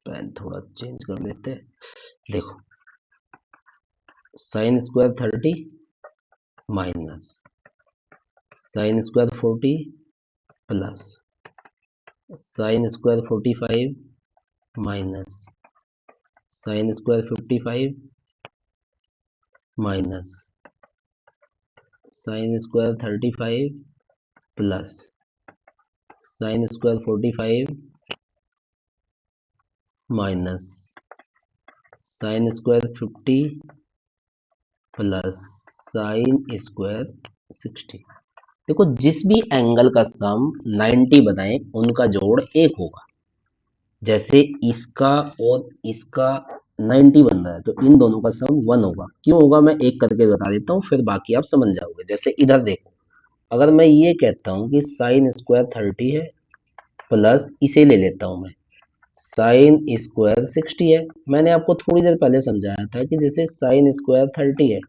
पेन थोड़ा चेंज कर लेते हैं। देखो sine square 30 minus sine square 40 plus sine square 45 minus sine square 55 minus sine square 35 plus sine square 45 minus sine square 50 plus sine square 60। देखो जिस भी एंगल का सम 90 बनाए उनका जोड़ 1 होगा। जैसे इसका और इसका 90 बन रहा है तो इन दोनों का सम 1 होगा। क्यों होगा मैं एक करके बता देता हूँ, फिर बाकी आप समझ जाओगे। जैसे इधर देखो, अगर मैं ये कहता हूँ कि साइन स्क्वायर 30 है प्लस इसे ले लेता हूँ मैं साइन स्क्वायर 60 है। मैंने आपको थोड़ी देर पहले समझाया था कि जैसे साइन स्क्वायर 30 है,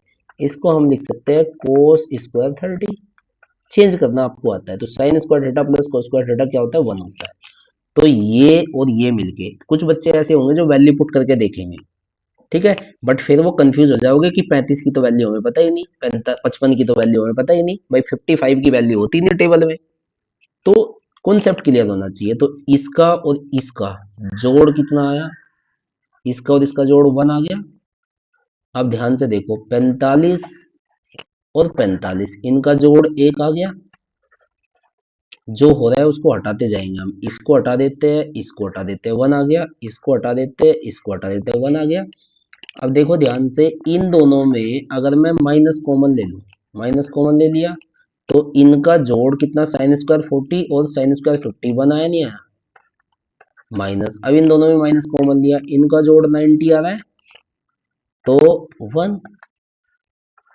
इसको हम लिख सकते हैं कोस स्क्वायर 30। चेंज करना आपको आता है तो sign square theta plus cos square theta क्या होता है, 1 होता है। तो ये और ये मिलके, कुछ बच्चे ऐसे होंगे जो वैल्यू पुट करके देखेंगे, ठीक है, बट फिर वो कंफ्यूज हो जाओगे कि 35 की तो वैल्यू हमें पता ही नहीं, 55 की तो वैल्यू हमें पता ही नहीं भाई, 55 की वैल्यू होती नहीं टेबल में। तो कॉन्सेप्ट क्लियर होना चाहिए। तो इसका और इसका जोड़ कितना आया, इसका और इसका जोड़ 1 आ गया। अब ध्यान से देखो 45 और 45 इनका जोड़ 1 आ गया। जो हो रहा है उसको हटाते जाएंगे हम, इसको हटा देते हैं, इसको हटा देते हैं, 1 आ गया, इसको हटा देते हैं, इसको हटा देते हैं, 1 आ गया। अब देखो ध्यान से, इन दोनों में अगर मैं माइनस कॉमन ले लूं, माइनस कॉमन ले लिया तो इनका जोड़ कितना, साइन स्क्वायर 40 और साइन स्क्वायर 51 आया, नहीं आया, माइनस। अब इन दोनों में माइनस कॉमन लिया, इनका जोड़ 90 आ रहा है तो 1।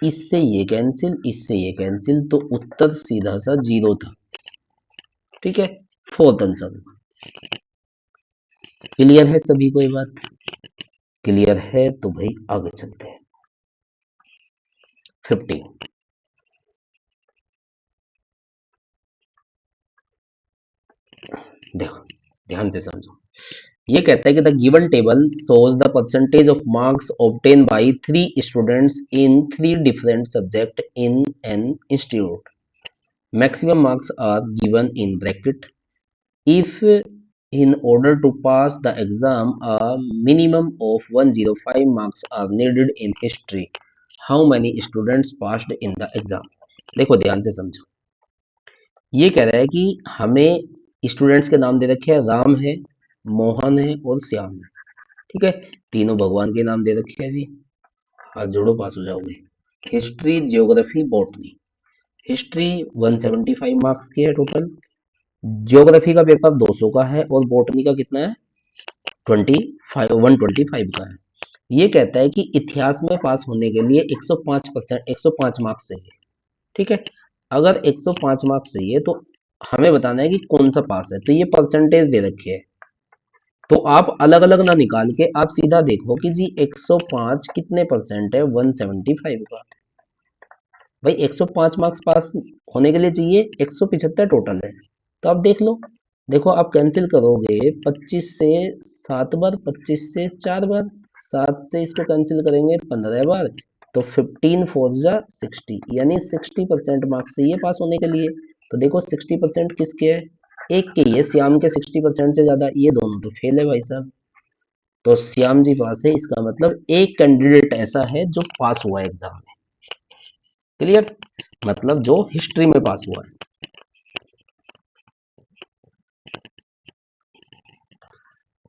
इससे ये कैंसिल, इससे ये कैंसिल, तो उत्तर सीधा सा 0 था। ठीक है, फोर्थ आंसर। क्लियर है सभी को ये बात? क्लियर है तो भाई आगे चलते हैं। 15, देखो ध्यान से समझो। ये कहता है कि the given table shows the percentage of marks obtained by 3 students in 3 different subjects in an institute. Maximum marks are given in bracket. If in order to pass the exam a minimum of 105 marks are needed in history, how many students passed in the exam? देखो ध्यान से समझो। ये कह रहा है कि हमें स्टूडेंट्स के नाम दे रखे हैं, राम है, मोहन है और श्याम है। ठीक है, तीनों भगवान के नाम दे रखे हैं जी। हाथ जोड़ो, पास हो जाओगे। History, geography, botany. History 175 marks की है टोटल। जियोग्राफी का पेपर 200 का है और बॉटनी का कितना है? 125 का है। ये कहता है कि इतिहास में पास होने के लिए 105 मार्क्स चाहिए। ठीक है, अगर 105 मार्क्स चाहिए तो हमें बताना है कि कौन सा पास है। तो ये परसेंटेज दे रखे है, तो आप अलग अलग ना निकाल के आप सीधा देखो कि जी 105 कितने परसेंट है 175 का। भाई 105 मार्क्स पास होने के लिए चाहिए, 175 टोटल है। तो आप देख लो, देखो आप कैंसिल करोगे 25 से 7 बार, 25 से 4 बार, 7 से इसको कैंसिल करेंगे 15 बार, तो 15 4 जा 60, यानी 60% मार्क्स चाहिए पास होने के लिए। तो देखो 60% किसके है? एक के ही है, श्याम के 60% से ज्यादा, ये दोनों तो फेल है भाई साहब। तो श्याम जी पास है, इसका मतलब एक कैंडिडेट ऐसा है जो पास हुआ है एग्जाम में। क्लियर? मतलब जो हिस्ट्री में पास हुआ है।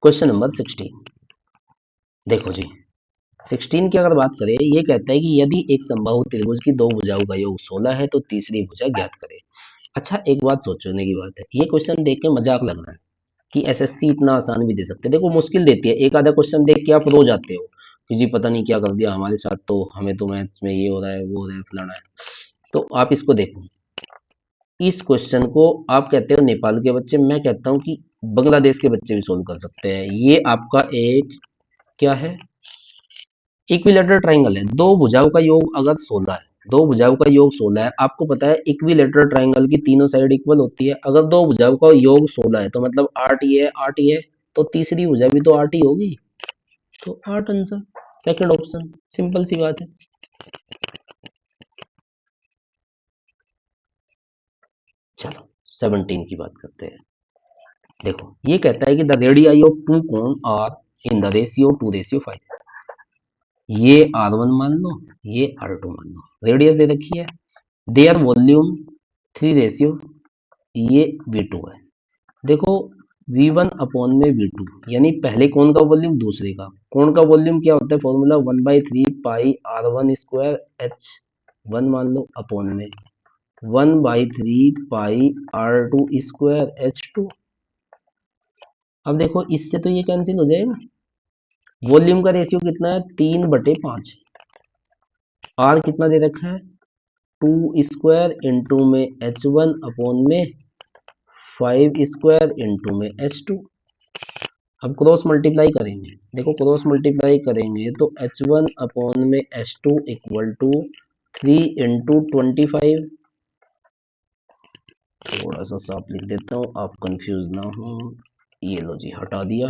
क्वेश्चन नंबर 16 देखो जी। 16 की अगर बात करें, ये कहता है कि यदि एक समबाहु त्रिभुज की दो भुजाओं का योग 16 है तो तीसरी भुजा ज्ञात करें। अच्छा, एक बात सोचने की बात है, ये क्वेश्चन देख के मजाक लग रहा है कि एसएससी इतना आसान भी दे सकते हैं। देखो मुश्किल देती है, एक आधा क्वेश्चन देख के आप रो जाते हो कि जी पता नहीं क्या कर दिया हमारे साथ, तो हमें तो मैथ्स में ये हो रहा है, वो हो रहा है, फलाना है। तो आप इसको देखो, इस क्वेश्चन को आप कहते हो नेपाल के बच्चे, मैं कहता हूँ कि बांग्लादेश के बच्चे भी सोल्व कर सकते हैं। ये आपका एक क्या है? इक्विलेटरल ट्राइंगल है। दो भुजाओं का योग अगर 16 है, दो भुजाओं का योग 16 है, आपको पता है इक्विलेटरल ट्राइंगल की तीनों साइड इक्वल होती है। अगर दो भुजाओं का योग 16 है तो मतलब 8 ही है, 8 ही है, तो तीसरी भुजा भी तो 8 ही होगी। तो 8 आंसर, सेकंड ऑप्शन, सिंपल सी बात है। चलो 17 की बात करते हैं। देखो ये कहता है कि the radii of two cone are in the ratio 2:5। ये R1 मान लो, ये R2 मान लो, रेडियस दे रखी है, देयर वॉल्यूम 3 ये V2 है। देखो V1 अपॉन में V2, यानी पहले कोण का वॉल्यूम दूसरे का। कोण का वॉल्यूम क्या होता है? फॉर्मूला 1/3 पाई R1 स्क्वायर H1 मान लो अपॉन में 1/3 पाई R2 स्क्वायर H2। अब देखो इससे तो ये कैंसिल हो जाएगा। वॉल्यूम का रेशियो कितना है? 3/5। R कितना दे रखा है? 2 स्क्वायर इंटू में H1 अपॉन में 5 स्क्वायर इंटू में H2। अब क्रॉस मल्टीप्लाई करेंगे, देखो क्रॉस मल्टीप्लाई करेंगे तो H1 अपॉन में H2 इक्वल टू 3 × 25। थोड़ा सा साफ लिख देता हूँ, आप कंफ्यूज ना हो। ये लो जी, हटा दिया।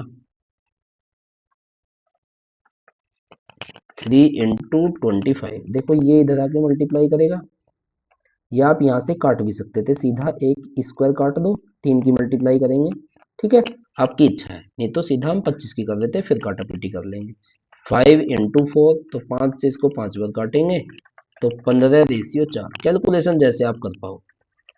3 × 25, देखो ये इधर आके मल्टीप्लाई करेगा, या आप यहाँ से काट भी सकते थे, सीधा एक स्क्वायर काट दो, 3 की मल्टीप्लाई करेंगे। ठीक है, आपकी इच्छा है, नहीं तो सीधा हम 25 की कर देते, फिर काटा पीटी कर लेंगे। 5 × 4, तो 5 से इसको 5 बार काटेंगे तो 15:4। कैलकुलेशन जैसे आप कर पाओ।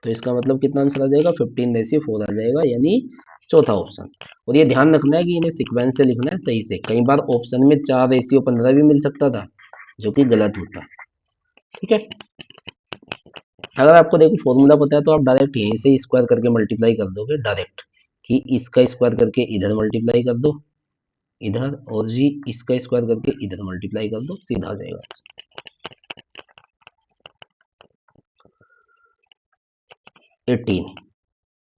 तो इसका मतलब कितना आंसर आ जाएगा? 15:4 आ जाएगा, यानी चौथा ऑप्शन। और ये ध्यान रखना है कि इन्हें सीक्वेंस से लिखना है सही से। कई बार ऑप्शन में 4:15 भी मिल सकता था, जो कि गलत होता। ठीक है, अगर आपको देखो फॉर्मूला पता है तो आप डायरेक्ट यहीं से स्क्वायर करके मल्टीप्लाई कर दोगे डायरेक्ट, कि इसका स्क्वायर करके इधर मल्टीप्लाई कर दो इधर, और जी इसका स्क्वायर करके इधर मल्टीप्लाई कर दो, सीधा आ जाएगा। 18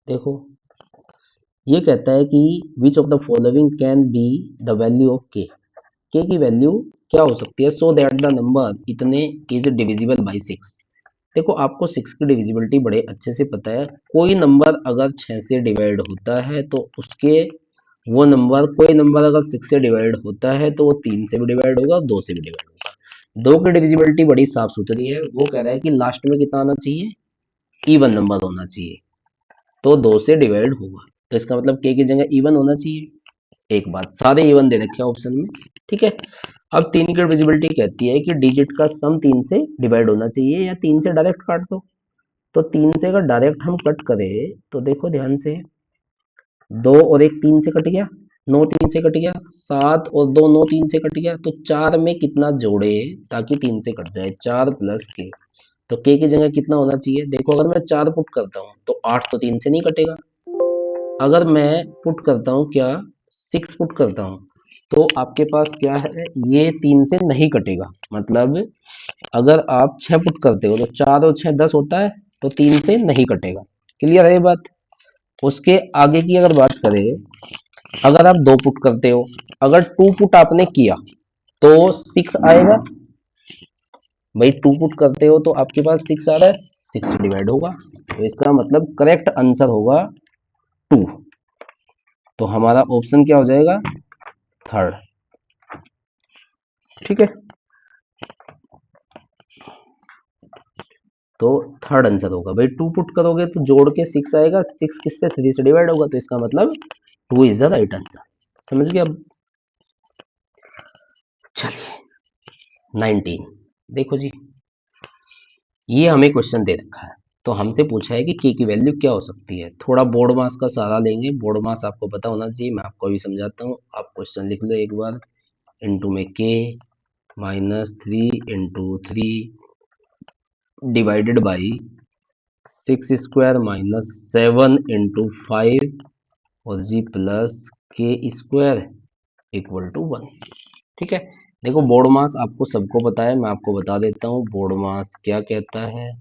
देखो, ये कहता है कि विच of the following can be the value of के की वैल्यू क्या हो सकती है, सो दैट द नंबर इतने इज डिविजिबल बाई 6। देखो आपको 6 की डिविजिबिलिटी बड़े अच्छे से पता है। कोई नंबर अगर 6 से डिवाइड होता है तो उसके वो नंबर, कोई नंबर अगर 6 से डिवाइड होता है तो वो 3 से भी डिवाइड होगा, 2 से भी डिवाइड होगा। 2 की डिविजिबिलिटी बड़ी साफ सुथरी है, वो कह रहा है कि लास्ट में कितना आना चाहिए, इवन नंबर होना चाहिए, तो 2 से डिवाइड होगा, तो इसका मतलब के की जगह इवन होना चाहिए। एक बात, सारे इवन दे रखे हैं ऑप्शन में, ठीक है। अब 3 की डिविजिबिलिटी कहती है कि डिजिट का सम 3 से डिवाइड होना चाहिए या 3 से डायरेक्ट काट दो। तो 3 से अगर डायरेक्ट हम कट करें तो देखो ध्यान से, 2 और 1 3 से कट गया, 9 3 से कट गया, 7 और 2 9 3 से कट गया, तो 4 में कितना जोड़े ताकि 3 से कट जाए, 4 प्लस के। तो के की जगह कितना होना चाहिए, देखो अगर मैं 4 पुट करता हूँ तो 8 तो 3 से नहीं कटेगा। अगर मैं पुट करता हूँ क्या, 6 पुट करता हूँ, तो आपके पास क्या है, ये 3 से नहीं कटेगा। मतलब अगर आप 6 पुट करते हो तो 4 और 6 10 होता है, तो 3 से नहीं कटेगा। क्लियर है ये बात। उसके आगे की अगर बात करें, अगर आप 2 पुट करते हो, अगर 2 पुट आपने किया तो 6 आएगा। भाई 2 पुट करते हो तो आपके पास 6 आ रहा है, 6 से डिवाइड होगा, तो इसका मतलब करेक्ट आंसर होगा 2। तो हमारा ऑप्शन क्या हो जाएगा, थर्ड। ठीक है, तो थर्ड आंसर होगा। भाई 2 पुट करोगे तो जोड़ के 6 आएगा, 6 किससे, 3 से डिवाइड होगा, तो इसका मतलब 2 इज द राइट आंसर। समझ गए अब। चलिए 19, देखो जी, ये हमें क्वेश्चन दे रखा है, तो हमसे पूछा है कि के की वैल्यू क्या हो सकती है। थोड़ा बोर्ड मास का सहारा लेंगे, बोर्ड मास आपको पता होना चाहिए, मैं आपको भी समझाता हूँ। आप क्वेश्चन लिख लो एक बार, इनटू में के -3 into 3 divided by 6 square -7 into 5 और जी प्लस के स्क्वायर इक्वल टू 1। ठीक है, देखो बोर्ड मास आपको सबको पता है, मैं आपको बता देता हूँ बोर्ड मास क्या कहता है।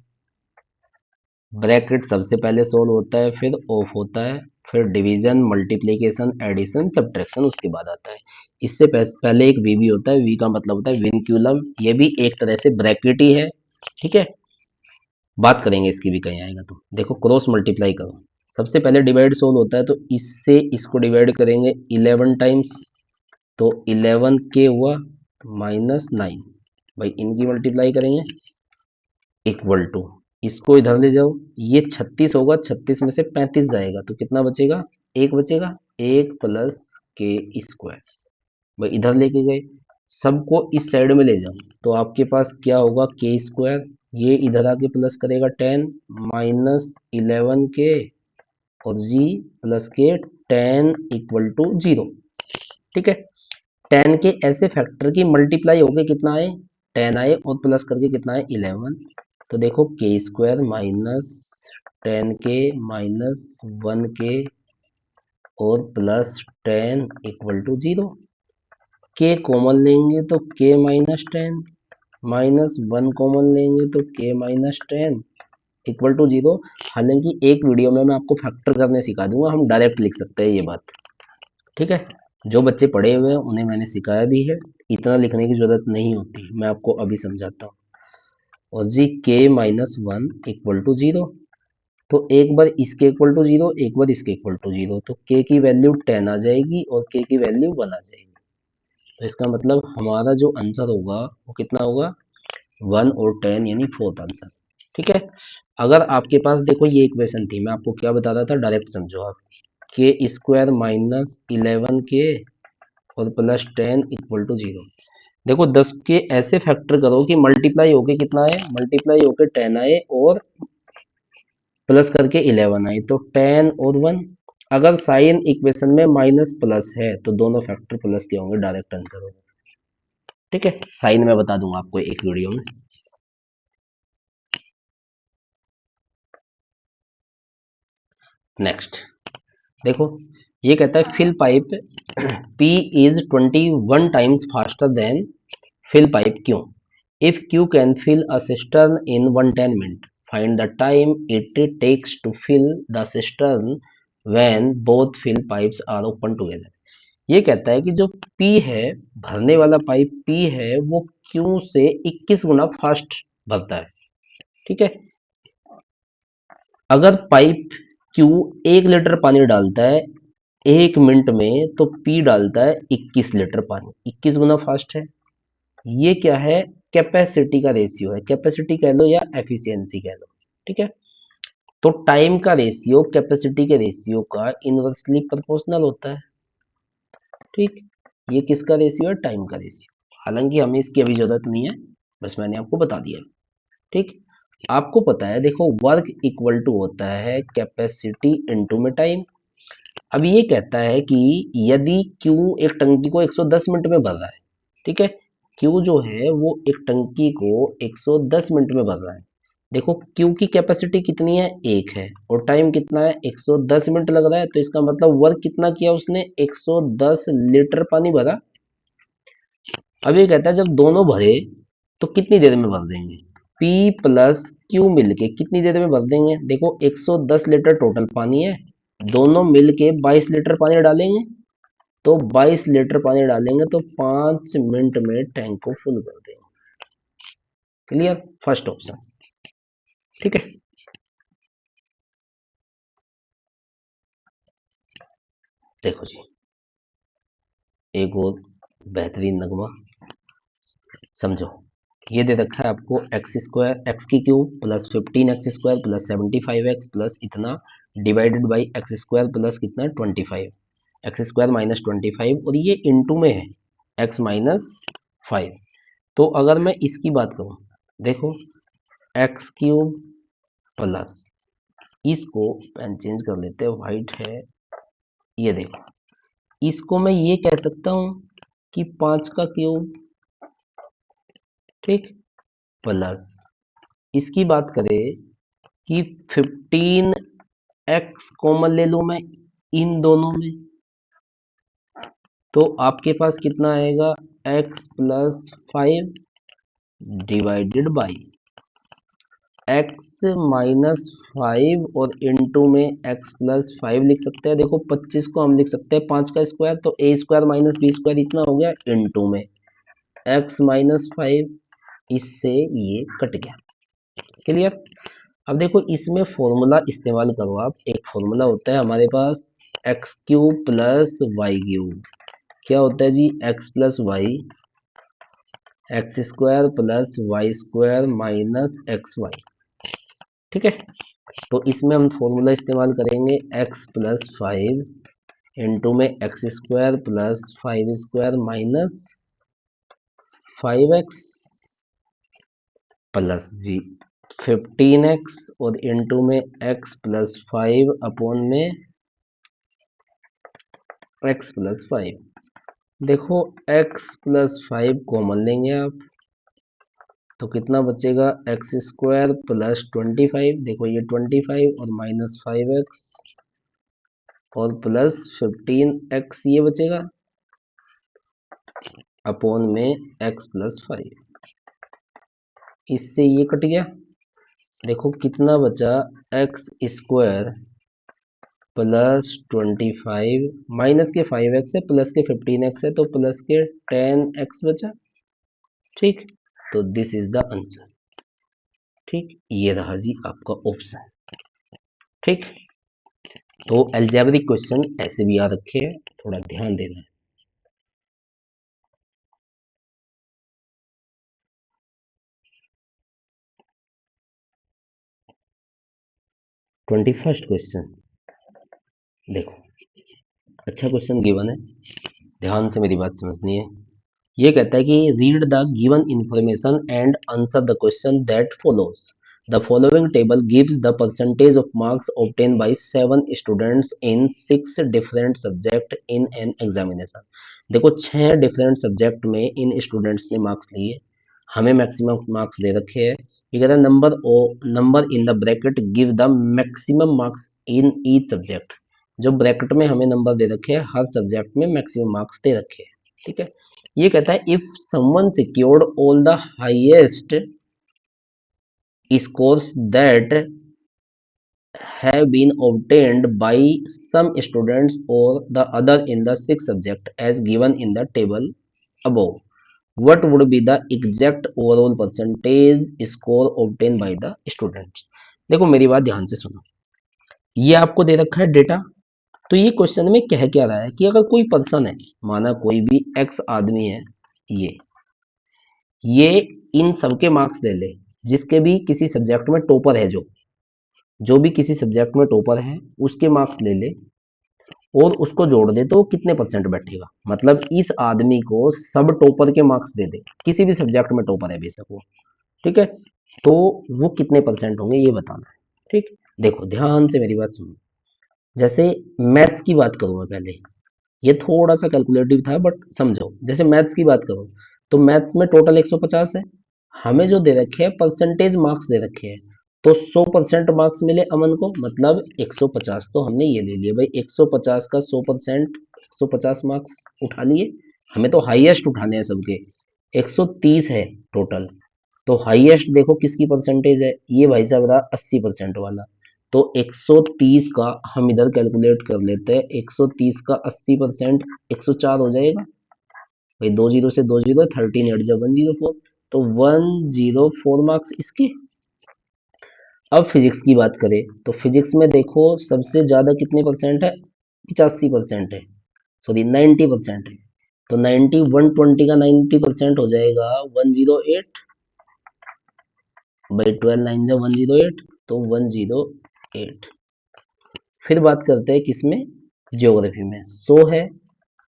ब्रैकेट सबसे पहले सोल्व होता है, फिर ऑफ होता है, फिर डिवीजन मल्टीप्लिकेशन एडिशन सब्ट्रैक्शन उसके बाद आता है। इससे पहले एक वी भी होता है, वी का मतलब होता है विनक्यूलम, ये भी एक तरह से ब्रैकेट ही है। ठीक है, बात करेंगे इसकी भी कहीं आएगा तो। देखो क्रॉस मल्टीप्लाई करो, सबसे पहले डिवाइड सोल्व होता है, तो इससे इसको डिवाइड करेंगे 11 टाइम्स, तो 11 के हुआ -9, भाई इनकी मल्टीप्लाई करेंगे इक्वल टू, इसको इधर ले जाओ, ये 36 होगा, 36 में से 35 जाएगा तो कितना बचेगा, एक बचेगा, एक प्लस के स्क्वायर। भाई इधर लेके गए, सबको इस साइड में ले जाओ, तो आपके पास क्या होगा, के स्क्वायर, ये इधर आके प्लस करेगा 10 -11 के और जी प्लस के 10 इक्वल टू 0। ठीक है, 10 के ऐसे फैक्टर की मल्टीप्लाई हो गई, कितना आए, 10 आए, और प्लस करके कितना है 11। तो देखो के स्क्वायर -10 के -1 के और +10 इक्वल टू 0। के कॉमन लेंगे तो के -10, -1 कॉमन लेंगे तो के -10 इक्वल टू 0। हालांकि एक वीडियो में मैं आपको फैक्टर करने सिखा दूंगा, हम डायरेक्ट लिख सकते हैं ये बात। ठीक है, जो बच्चे पढ़े हुए हैं उन्हें मैंने सिखाया भी है, इतना लिखने की जरूरत नहीं होती, मैं आपको अभी समझाता हूँ। और जी के -1 इक्वल टू 0, तो एक बार इसके इक्वल टू 0, एक बार इसके इक्वल टू 0, तो के की वैल्यू 10 आ जाएगी और के की वैल्यू 1 आ जाएगी। तो इसका मतलब हमारा जो आंसर होगा वो कितना होगा, 1 और 10 यानी फोर्थ आंसर। ठीक है, अगर आपके पास देखो ये इक्वेशन थी, मैं आपको क्या बता रहा था, डायरेक्ट समझो आप, के स्क्वायर -11 के और +10 इक्वल टू 0। देखो 10 के ऐसे फैक्टर करो कि मल्टीप्लाई होके कितना आए, मल्टीप्लाई होके 10 आए और प्लस करके 11 आए, तो 10 और 1। अगर साइन इक्वेशन में माइनस प्लस है तो दोनों फैक्टर प्लस के होंगे, डायरेक्ट आंसर होगा। ठीक है, साइन मैं बता दूंगा आपको एक वीडियो में। नेक्स्ट देखो, ये कहता है fill pipe P is 21 times faster than fill pipe Q. If Q can fill a cistern in 110 minutes, find the time it takes to fill the cistern when both fill pipes are open together. ये कहता है कि जो P है, भरने वाला pipe P है, वो Q से 21 गुना फास्ट भरता है। ठीक है। अगर पाइप क्यू 1 लीटर पानी डालता है 1 मिनट में, तो पी डालता है 21 लीटर पानी, 21 गुना फास्ट है। ये क्या है? कैपेसिटी का रेशियो है, कैपेसिटी कह लो या एफिशिएंसी कह लो। ठीक है। तो टाइम का रेशियो कैपेसिटी के रेशियो का इनवर्सली प्रोपोर्शनल होता है। ठीक। ये किसका रेशियो है? टाइम का रेशियो। हालांकि हमें इसकी अभी जरूरत नहीं है, बस मैंने आपको बता दिया। ठीक। आपको पता है, देखो वर्क इक्वल टू होता है कैपेसिटी इनटू में टाइम। अब ये कहता है कि यदि Q एक टंकी को 110 मिनट में भर रहा है, ठीक है, Q जो है वो एक टंकी को 110 मिनट में भर रहा है। देखो Q की कैपेसिटी कितनी है? 1 है, और टाइम कितना है? 110 मिनट लग रहा है, तो इसका मतलब वर्क कितना किया उसने? 110 लीटर पानी भरा। अब ये कहता है जब दोनों भरे तो कितनी देर में भर देंगे? P प्लस Q मिलके कितनी देर में भर देंगे? देखो 110 लीटर टोटल पानी है, दोनों मिलके 22 लीटर पानी डालेंगे, तो 22 लीटर पानी डालेंगे तो 5 मिनट में टैंक को फुल कर देंगे। क्लियर? First option. ठीक है। देखो जी, एक और बेहतरीन नगमा समझो। ये दे रखा है आपको एक्स स्क्वायर एक्स की cube plus 15x² plus 75x plus इतना divided by x square plus कितना? 25 एक्स स्क्वायर माइनस 25, और ये इंटू में है एक्स माइनस 5। तो अगर मैं इसकी बात करूं, देखो एक्स क्यूब प्लस, इसको पेन चेंज कर लेते हैं, वाइट है, ये देखो, इसको मैं ये कह सकता हूं कि 5 का क्यूब, ठीक, प्लस इसकी बात करें कि 15x कॉमन ले लूं मैं इन दोनों में, तो आपके पास कितना आएगा? x plus 5 divided by x minus 5, और इंटू में x प्लस 5 लिख सकते हैं। देखो 25 को हम लिख सकते हैं 5 का स्क्वायर, तो a square minus B square इतना हो गया, इंटू में x माइनस 5, इससे ये कट गया। क्लियर? अब देखो इसमें फॉर्मूला इस्तेमाल करो आप, एक फॉर्मूला होता है हमारे पास x cube plus y cube. क्या होता है जी? X plus y, x square plus y square minus x y. ठीक है। तो इसमें हम फॉर्मूला इस्तेमाल करेंगे एक्स प्लस 5 इंटू में x square plus 5 square minus 5x plus जी 15x, और इंटू में x प्लस 5 अपॉन में x प्लस 5। देखो x प्लस 5 कॉमन लेंगे आप, तो कितना बचेगा? एक्स स्क्वायर प्लस 25, देखो ये 25 और माइनस 5x और प्लस 15x ये बचेगा, अपॉन में x प्लस 5, इससे ये कट गया। देखो कितना बचा? एक्स स्क्वायर प्लस 25 माइनस के 5x है प्लस के 15x है, तो प्लस के 10x बचा। ठीक। तो दिस इज द आंसर। ठीक, ये रहा जी आपका ऑप्शन। ठीक। तो अलजेब्रिक क्वेश्चन ऐसे भी याद रखे हैं, थोड़ा ध्यान देना है। 21st क्वेश्चन देखो, अच्छा क्वेश्चन गिवन है, ध्यान से मेरी बात समझनी है। ये कहता है कि read the given information and answer the question that follows. The following table gives the percentage of marks obtain bye 7 students in 6 different subject in an examination. देखो 6 डिफरेंट सब्जेक्ट में इन स्टूडेंट्स ने मार्क्स लिए, हमें maximum marks दे रखे हैं। ये कहता है number in the bracket give the maximum marks in each subject. जो ब्रैकेट में हमें नंबर दे रखे हैं, हर सब्जेक्ट में मैक्सिमम मार्क्स दे रखे हैं। ठीक है। ये कहता है if someone secured all the highest scores that have been obtained by some students or the other in the 6 subject as given in the table above, what would be the exact overall percentage score obtain by the students. देखो मेरी बात ध्यान से सुनो, ये आपको दे रखा है डेटा। तो ये क्वेश्चन में कह क्या रहा है कि अगर कोई पर्सन है, माना कोई भी एक्स आदमी है, ये ये इन सबके मार्क्स ले ले, जिसके भी किसी सब्जेक्ट में टॉपर है, जो भी किसी सब्जेक्ट में टॉपर है उसके मार्क्स ले ले और उसको जोड़ दे तो वो कितने परसेंट बैठेगा। मतलब इस आदमी को सब टॉपर के मार्क्स दे दे, किसी भी सब्जेक्ट में टॉपर है बेशक वो, ठीक है, तो वो कितने परसेंट होंगे ये बताना है। ठीक, देखो ध्यान से मेरी बात सुनो। जैसे मैथ्स की बात करूँ मैं पहले, ये थोड़ा सा कैलकुलेटिव था बट समझो। जैसे मैथ्स की बात करो तो मैथ्स में टोटल 150 है, हमें जो दे रखे हैं परसेंटेज मार्क्स दे रखे हैं, तो 100% मार्क्स मिले अमन को, मतलब 150 तो हमने ये ले लिया भाई, 150 का 100%, 150 मार्क्स उठा लिए। हमें तो हाईएस्ट उठाने हैं सबके, 130 है टोटल। तो हाईएस्ट देखो किसकी परसेंटेज है, ये भाई साहब रहा 80% वाला। तो 130 का हम इधर कैलकुलेट कर लेते हैं, 130 का 80% 104 हो जाएगा भाई, दो जीरो से दो जीरो, 13 8 जा 104, तो 104 मार्क्स इसके। अब फिजिक्स की बात करें तो फिजिक्स में देखो सबसे ज्यादा कितने परसेंट है, 85% है, सॉरी 90% है। तो 90 120 का 90% हो जाएगा 108 बाई 12 9 जा 108, तो 108। फिर बात करते हैं किसमें, ज्योग्राफी में 100 है,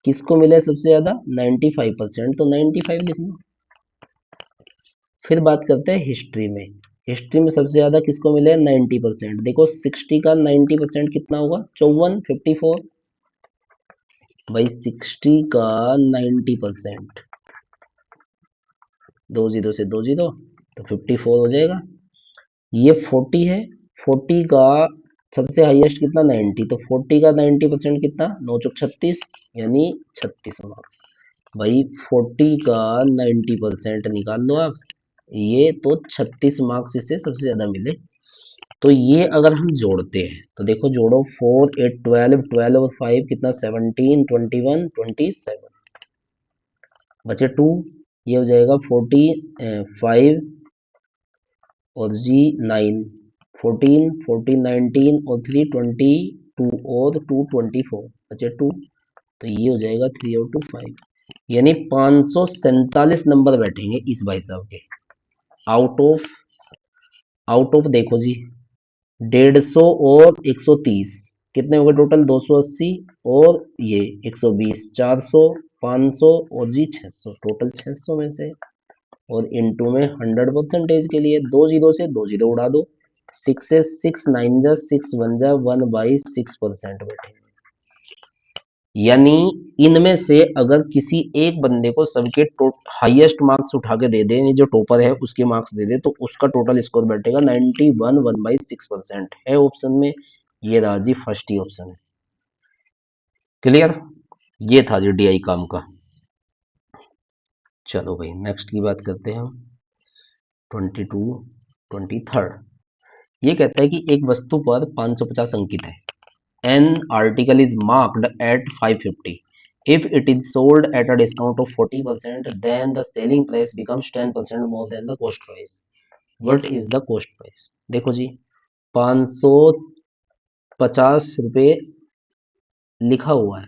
किसको मिला है सबसे ज्यादा 95%, तो 95 लिख लो। फिर बात करते हैं हिस्ट्री में, हिस्ट्री में सबसे ज्यादा किसको मिले हैं 90%। देखो 60 का 90% कितना होगा 54 54 भाई, 60 का 90%, दो जीरो से दो जीरो, तो 54 हो जाएगा। ये 40 है, 40 का सबसे हाईएस्ट कितना 90, तो 40 का 90% कितना 9 चौक 36, यानी 36 मार्क्स भाई। 40 का 90% निकाल लो आप, ये तो 36 मार्क्स इससे सबसे ज्यादा मिले। तो ये अगर हम जोड़ते हैं तो देखो जोड़ो, 4 8 12, 12 और 5 कितना 17 21 27, बचे 2, ये हो जाएगा 45 और जी 9, 14 14 19 और 3 22 और 2 24, बचे 2, तो ये हो जाएगा 3 और 2 5, यानी 547 नंबर बैठेंगे इस भाई साहब के। आउट ऑफ देखो जी, 150 और 130 कितने हो गए टोटल 280, और ये 120 400 500 और जी 600, टोटल 600 में से, और इनटू में 100% के लिए दो जीरो से दो जीरो उड़ा दो, 6 से 6 9 जा 6 1 जा 1/6% बैठे। यानी इनमें से अगर किसी एक बंदे को सबके हाईएस्ट मार्क्स उठा के दे दे, जो टॉपर है उसके मार्क्स दे दे, तो उसका टोटल स्कोर बैठेगा 91 1/6% है ऑप्शन में। ये रहा जी फर्स्ट ही ऑप्शन है। क्लियर, ये था जी डीआई काम का। चलो भाई नेक्स्ट की बात करते हैं हम, 22 23। ये कहता है कि एक वस्तु पर 550 अंकित है, an article is marked at 550. If it is sold at a discount of 40%, then the selling price becomes 10% more than the cost price. What is the cost price? देखो जी, 550 रुपये लिखा हुआ है,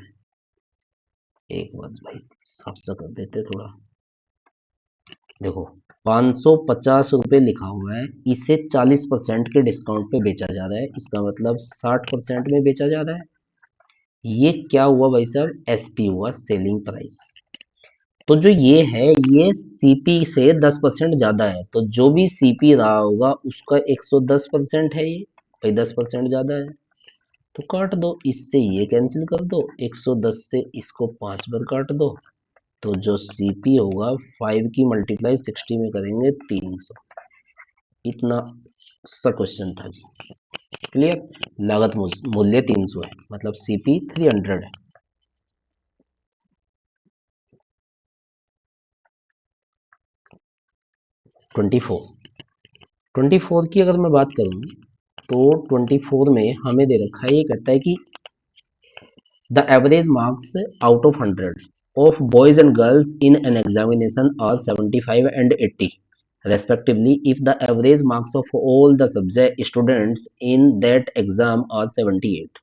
एक बात भाई साफ सा कर देते थोड़ा। देखो 550 रुपये लिखा हुआ है, इसे 40% के डिस्काउंट पे बेचा जा रहा है, इसका मतलब 60% में बेचा जा रहा है। ये क्या हुआ भाई साहब, एसपी हुआ, सेलिंग प्राइस। तो जो ये है ये सीपी से 10% ज्यादा है, तो जो भी सीपी रहा होगा उसका 110% है ये भाई, 10% ज्यादा है। तो काट दो, इससे ये कैंसिल कर दो, 110 से इसको 5 बार काट दो, तो जो सीपी होगा 5 की मल्टीप्लाई 60 में करेंगे 300। इतना सा क्वेश्चन था जी। क्लियर, लागत मूल्य 300 है, मतलब सीपी 300 है। 24, 24 की अगर मैं बात करूं तो 24 में हमें दे रखा है, ये कहता है कि the average marks out of 100, of boys and girls in an examination are 75 and 80 respectively if the average marks of all the subject students in that exam are 78.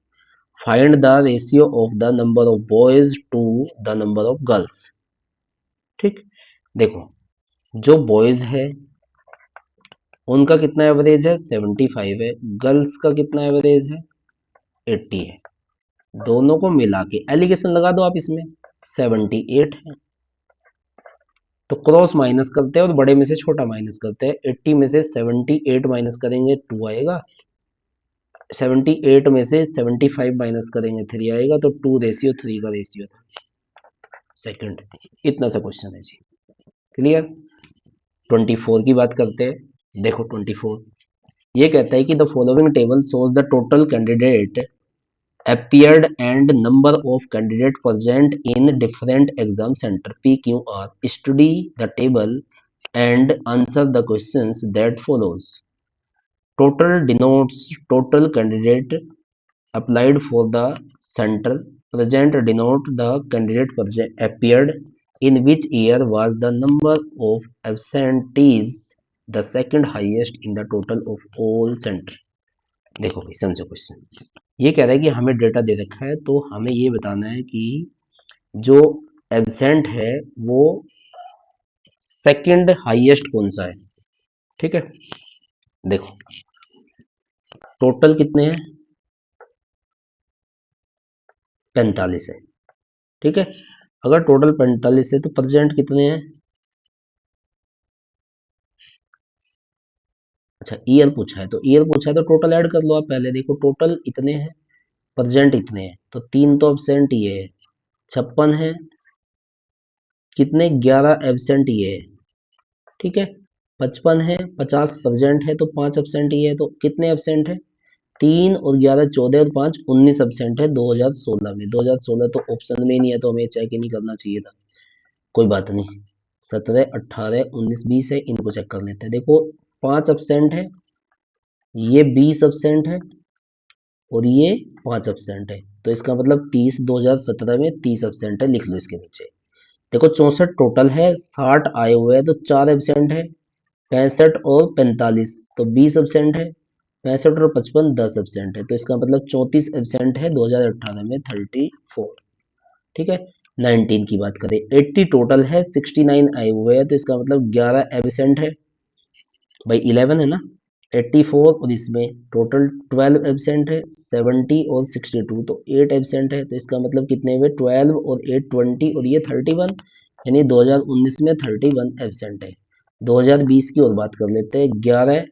Find the ratio of the number of boys to the number of girls. ठीक, देखो जो boys है उनका कितना average है 75 है, girls का कितना एवरेज है 80 है, दोनों को मिला के एलिगेशन लगा दो आप इसमें 78 है, तो क्रॉस माइनस करते हैं और बड़े में से छोटा माइनस करते हैं। 80 में से 78 माइनस करेंगे 2 आएगा, 78 में से 75 माइनस करेंगे 3 आएगा, तो 2:3 का रेशियो था सेकंड। इतना सा क्वेश्चन है जी, क्लियर। 24 की बात करते हैं, देखो 24 ये कहता है कि the following table shows the total candidate appeared and number of candidate present in different exam center PQR. Study the table and answer the questions that follows. Total denotes total candidate applied for the center. Present denote the candidate appeared. In which year was the number of absentees the second highest in the total of all center? देखो भाई समझो question, ये कह रहा है कि हमें data दे रखा है तो हमें ये बताना है कि जो एब्सेंट है वो सेकंड हाईएस्ट कौन सा है। ठीक है, देखो टोटल कितने हैं 45 है। ठीक है, अगर टोटल 45 है तो प्रेजेंट कितने हैं, अच्छा ईयर पूछा है तो टोटल ऐड कर लो आप पहले। देखो टोटल इतने हैं, प्रेजेंट इतने हैं, तो 3 तो एब्सेंट ये है, 56 है, कितने 11 एब्सेंट ये है। ठीक है, 55 है, 50 प्रेजेंट है तो 5 एब्सेंट ये है, तो कितने एब्सेंट है 3 और 11 14 और 5 19 एब्सेंट है 2016 में। 2016 तो ऑप्शन में ही नहीं है तो हमें चेक ही नहीं करना चाहिए था, कोई बात नहीं। 17 18 19 20 है, इनको चेक कर लेते हैं। देखो 5 एब्सेंट है, ये 20 एब्सेंट है और ये 5 एब्सेंट है, तो इसका मतलब 30 2017 में 30 एब्सेंट है, लिख लो इसके नीचे। देखो 64 टोटल है, 60 आए हुए हैं तो 4 एब्सेंट है, 65 और 45 तो 20 एब्सेंट है, 65 और 55 10 एब्सेंट है, तो इसका मतलब 34 एब्सेंट है 2018 में 34। ठीक है, 19 की बात करें 80 टोटल है, 69 आए हुए हैं तो इसका मतलब 11 एब्सेंट है, भाई 11 है ना। 84 और इसमें टोटल 12 एब्सेंट है, 70 और 62 तो 8 एब्सेंट है, तो इसका मतलब कितने हुए 12 और 8 20 और ये 31, यानी 2019 में 31 एब्सेंट है। 2020 की और बात कर लेते हैं, 11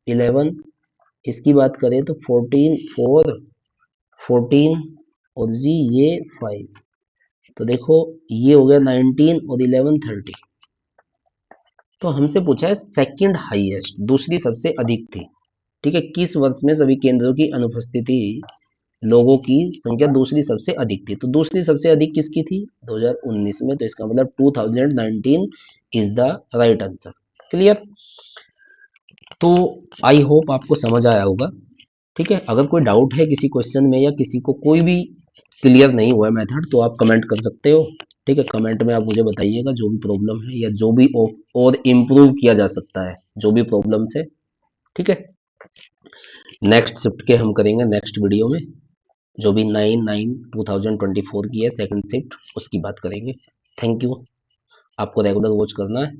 11 इसकी बात करें तो 14 4 14 और जी ये 5, तो देखो ये हो गया 19 और 11 30। तो हमसे पूछा है सेकंड हाईएस्ट, दूसरी सबसे अधिक थी। ठीक है, किस वर्ष में सभी केंद्रों की अनुपस्थिति लोगों की संख्या दूसरी सबसे अधिक थी, तो दूसरी सबसे अधिक किसकी थी 2019 में, तो इसका मतलब 2019 is the right answer. Clear, तो आई होप आपको समझ आया होगा। ठीक है, अगर कोई डाउट है किसी क्वेश्चन में या किसी को कोई भी क्लियर नहीं हुआ है मेथड, तो आप कमेंट कर सकते हो। ठीक है, कमेंट में आप मुझे बताइएगा जो भी प्रॉब्लम है या जो भी और इम्प्रूव किया जा सकता है, जो भी प्रॉब्लम्स है। ठीक है, नेक्स्ट शिफ्ट के हम करेंगे नेक्स्ट वीडियो में, जो भी 9/9/2024 की है सेकंड शिफ्ट, उसकी बात करेंगे। Thank you. आपको रेगुलर वॉच करना है,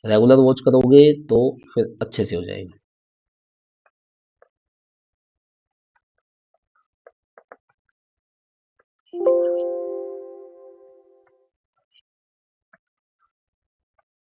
रेगुलर वॉच करोगे तो फिर अच्छे से हो जाएगा।